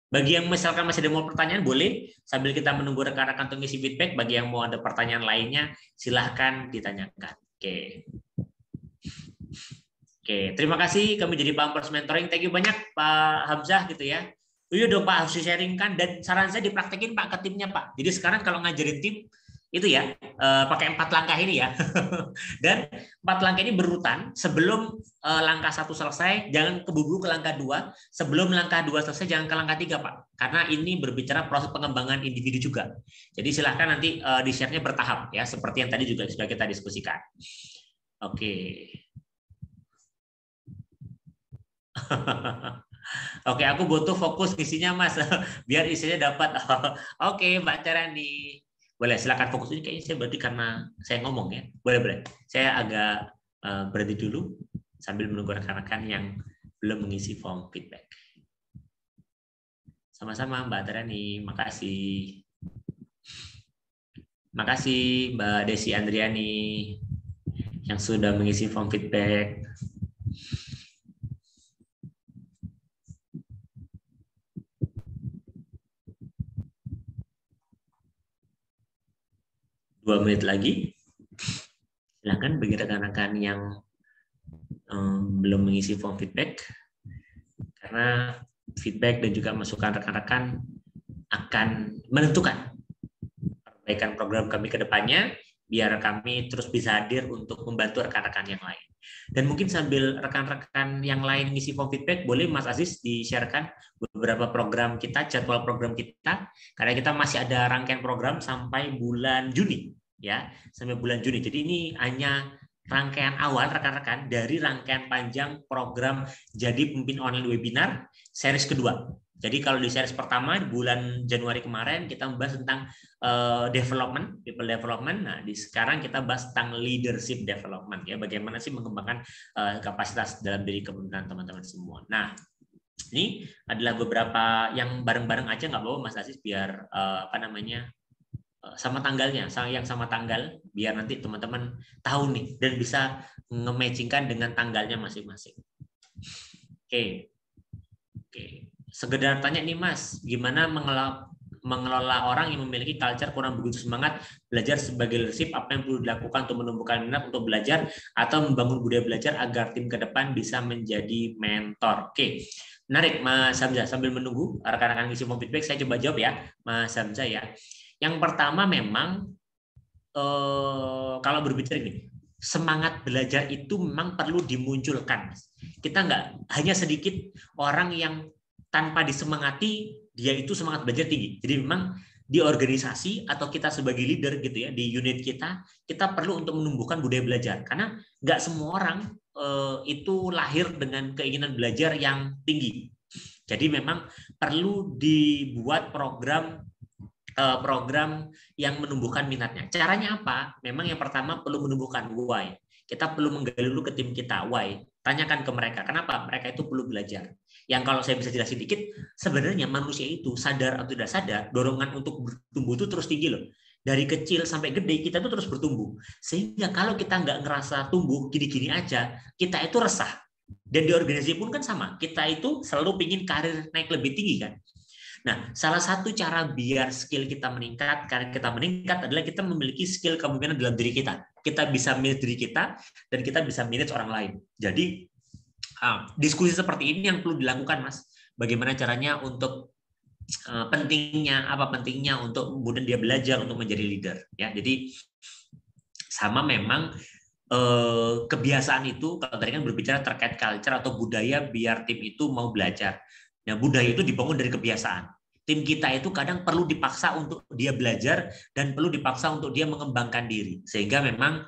Bagi yang misalkan masih ada mau pertanyaan, boleh sambil kita menunggu rekan-rekan untuk ngisi feedback. Bagi yang mau ada pertanyaan lainnya, silahkan ditanyakan. Oke, terima kasih. Kami jadi Pampers Mentoring. Thank you banyak Pak Hamzah gitu ya. Iya dong Pak, harus sharingkan, dan saran saya dipraktekin Pak ke timnya Pak. Jadi sekarang kalau ngajarin tim itu ya pakai 4 langkah ini ya. Dan 4 langkah ini berurutan. Sebelum langkah 1 selesai, jangan keburu ke langkah 2. Sebelum langkah 2 selesai, jangan ke langkah 3 Pak. Karena ini berbicara proses pengembangan individu juga. Jadi silahkan nanti di-share-nya bertahap ya, seperti yang tadi juga sudah kita diskusikan. Oke. Oke, aku butuh fokus isinya Mas, biar isinya dapat. Oke, Mbak Terani. Boleh, silakan fokus. Ini kayaknya saya berarti karena saya ngomong ya. Boleh. Saya agak berhenti dulu sambil menunggu rekan-rekan yang belum mengisi form feedback. Sama-sama Mbak Terani, makasih. Makasih Mbak Desi Andriani yang sudah mengisi form feedback. Dua menit lagi. Silakan bagi rekan-rekan yang belum mengisi form feedback, karena feedback dan juga masukan rekan-rekan akan menentukan perbaikan program kami ke depannya, biar kami terus bisa hadir untuk membantu rekan-rekan yang lain. Dan mungkin sambil rekan-rekan yang lain ngisi form feedback, boleh Mas Aziz di-sharekan beberapa program kita, jadwal program kita, karena kita masih ada rangkaian program sampai bulan Juni, ya, sampai bulan Juni. Jadi ini hanya rangkaian awal rekan-rekan dari rangkaian panjang program Jadi Pemimpin Online Webinar series kedua. Jadi kalau di series pertama di bulan Januari kemarin kita membahas tentang development, people development. Nah, sekarang kita bahas tentang leadership development, ya, bagaimana sih mengembangkan kapasitas dalam diri kepemimpinan teman-teman semua. Nah, ini adalah beberapa yang bareng-bareng aja, nggak apa-apa Mas Aziz, biar sama tanggalnya, yang sama tanggal, biar nanti teman-teman tahu nih dan bisa nge-matchingkan dengan tanggalnya masing-masing. Oke. Sekedar tanya nih Mas, gimana mengelola orang yang memiliki culture kurang begitu semangat belajar sebagai leadership, apa yang perlu dilakukan untuk menumbuhkan minat untuk belajar atau membangun budaya belajar agar tim ke depan bisa menjadi mentor. Oke, menarik Mas Hamzah. Sambil menunggu rekan-rekan ngisi form feedback, saya coba jawab ya Mas Hamzah ya. Yang pertama memang kalau berbicara ini, semangat belajar itu memang perlu dimunculkan. Kita nggak hanya sedikit orang yang tanpa disemangati, dia itu semangat belajar tinggi. Jadi memang di organisasi atau kita sebagai leader gitu ya, di unit kita perlu untuk menumbuhkan budaya belajar. Karena nggak semua orang itu lahir dengan keinginan belajar yang tinggi. Jadi memang perlu dibuat program yang menumbuhkan minatnya. Caranya apa? Memang yang pertama perlu menumbuhkan why. Kita perlu menggali dulu ke tim kita, why. Tanyakan ke mereka, kenapa mereka itu perlu belajar. Yang kalau saya bisa jelasin dikit, sebenarnya manusia itu sadar atau tidak sadar, dorongan untuk bertumbuh itu terus tinggi loh. Dari kecil sampai gede, kita itu terus bertumbuh. Sehingga kalau kita nggak ngerasa tumbuh, gini-gini aja, kita itu resah. Dan di organisasi pun kan sama, kita itu selalu pingin karir naik lebih tinggi kan. Nah, salah satu cara biar skill kita meningkat, karir kita meningkat adalah kita memiliki skill kemungkinan dalam diri kita. Kita bisa manage diri kita, dan kita bisa manage orang lain. Jadi, diskusi seperti ini yang perlu dilakukan, Mas. Bagaimana caranya untuk pentingnya untuk kemudian dia belajar untuk menjadi leader. Ya, jadi sama memang kebiasaan itu, kalau tadi kan berbicara terkait culture atau budaya biar tim itu mau belajar. Nah, budaya itu dibangun dari kebiasaan. Tim kita itu kadang perlu dipaksa untuk dia belajar dan perlu dipaksa untuk dia mengembangkan diri. Sehingga memang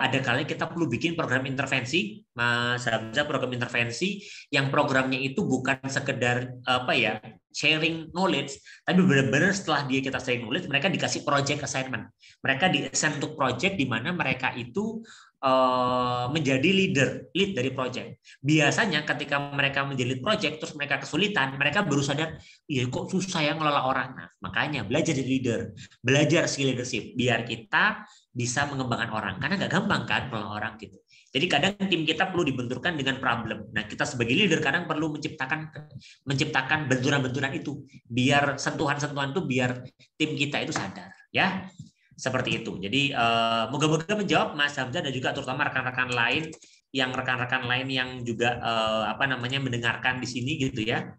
ada kali kita perlu bikin program intervensi, Mas Hamzah, program intervensi yang programnya itu bukan sekedar sharing knowledge, tapi benar-benar setelah kita sharing knowledge, mereka dikasih project assignment. Mereka di-assign untuk project di mana mereka itu menjadi lead dari project. Biasanya ketika mereka menjadi lead project terus mereka kesulitan, mereka baru sadar, iya kok susah ya ngelola orang. Nah, makanya belajar jadi leader, belajar skill leadership biar kita bisa mengembangkan orang. Karena nggak gampang kan ngelola orang gitu. Jadi kadang tim kita perlu dibenturkan dengan problem. Nah, kita sebagai leader kadang perlu menciptakan benturan-benturan itu biar sentuhan-sentuhan itu biar tim kita itu sadar, ya. Seperti itu. Jadi moga-moga menjawab Mas Hamzah dan juga terutama rekan-rekan lain yang juga mendengarkan di sini gitu ya.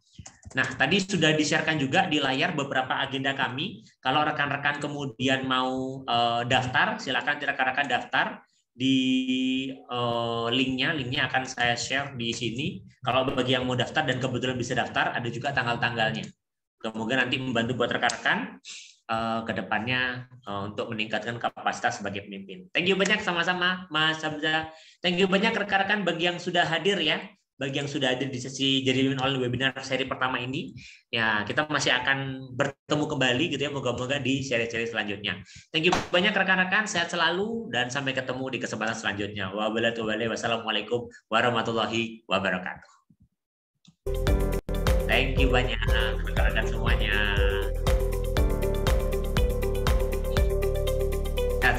Nah, tadi sudah di-sharekan juga di layar beberapa agenda kami. Kalau rekan-rekan kemudian mau daftar, silakan rekan-rekan daftar di linknya akan saya share di sini. Kalau bagi yang mau daftar dan kebetulan bisa daftar, ada juga tanggal-tanggalnya. Semoga nanti membantu buat rekan-rekan ke depannya untuk meningkatkan kapasitas sebagai pemimpin. Thank you banyak sama-sama Mas Hamzah. Thank you banyak rekan-rekan bagi yang sudah hadir ya. Bagi yang sudah hadir di sesi Jadi Pemimpin Online Webinar seri pertama ini. Ya, kita masih akan bertemu kembali gitu ya, moga-moga di seri-seri selanjutnya. Thank you banyak rekan-rekan, sehat selalu dan sampai ketemu di kesempatan selanjutnya. Wassalamualaikum warahmatullahi wabarakatuh. Thank you banyak rekan-rekan semuanya.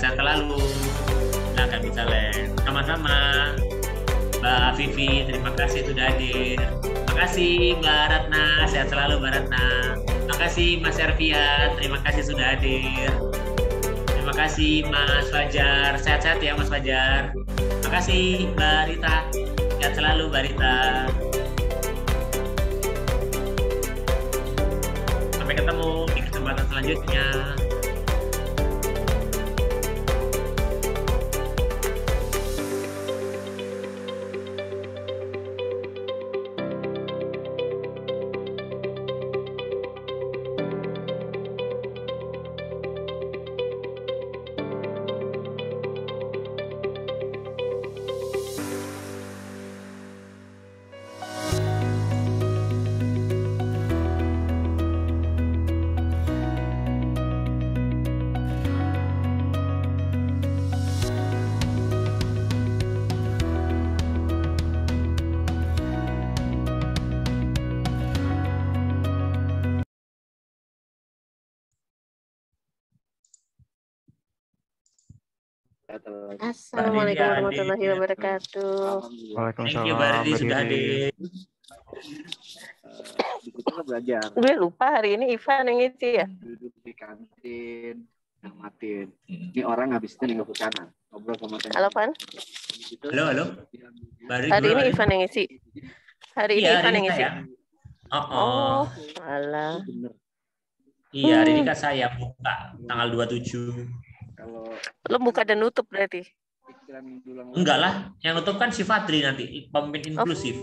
Sehat selalu. Silakan bisa sama-sama. Mbak Vivi, terima kasih sudah hadir. Terima kasih Mbak Ratna, sehat selalu Mbak Ratna. Terima kasih Mas Ervian, terima kasih sudah hadir. Terima kasih Mas Fajar, sehat-sehat ya Mas Fajar. Terima kasih Mbak Rita, sehat selalu Mbak Rita. Sampai ketemu di kesempatan selanjutnya. Assalamualaikum warahmatullahi wabarakatuh. Thank you Mbak Ridi sudah hadir. Kita belajar. Gue lupa hari ini Ivan yang ngisi ya. Duduk di kantin, ngamatin. Ini orang habis itu nengok ke kanan, ngobrol sama teman. Halo Van. Halo. Mbak Ridi Hari dulu, ini Ridi. Ivan yang ngisi. Hari ini Iya, Ivan hari yang ini ngisi. saya. Oh, alah. Bener. Iya, hari ini kan saya buka tanggal 27. Kalau Lo buka dan nutup berarti. pikiran dulang Enggak lah, yang nutup kan si Fadri nanti, pemimpin inklusif.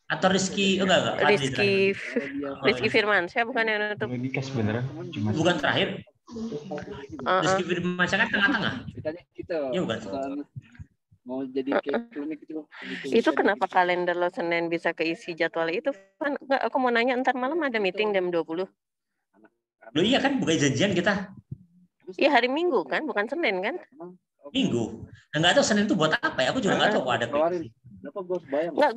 Atau Rizky, enggak. Fadri Rizky terakhir. Rizky Firman, saya bukan yang nutup. Dikas beneran. Cuma Bukan terakhir. Rizky Firman saya kan tengah-tengah. ditanya gitu. Iya, bukan. Mau jadi kayak klinik itu. Itu kenapa kalender lo Senin bisa keisi jadwal itu? Van, enggak, aku mau nanya ntar malam ada meeting jam 20. Loh iya kan, bukan janjian kita. Iya hari Minggu kan, bukan Senin kan? Minggu. Enggak tahu Senin itu buat apa ya? Aku juga enggak tahu kok ada. Keluarin. Kenapa gue bayang? Enggak,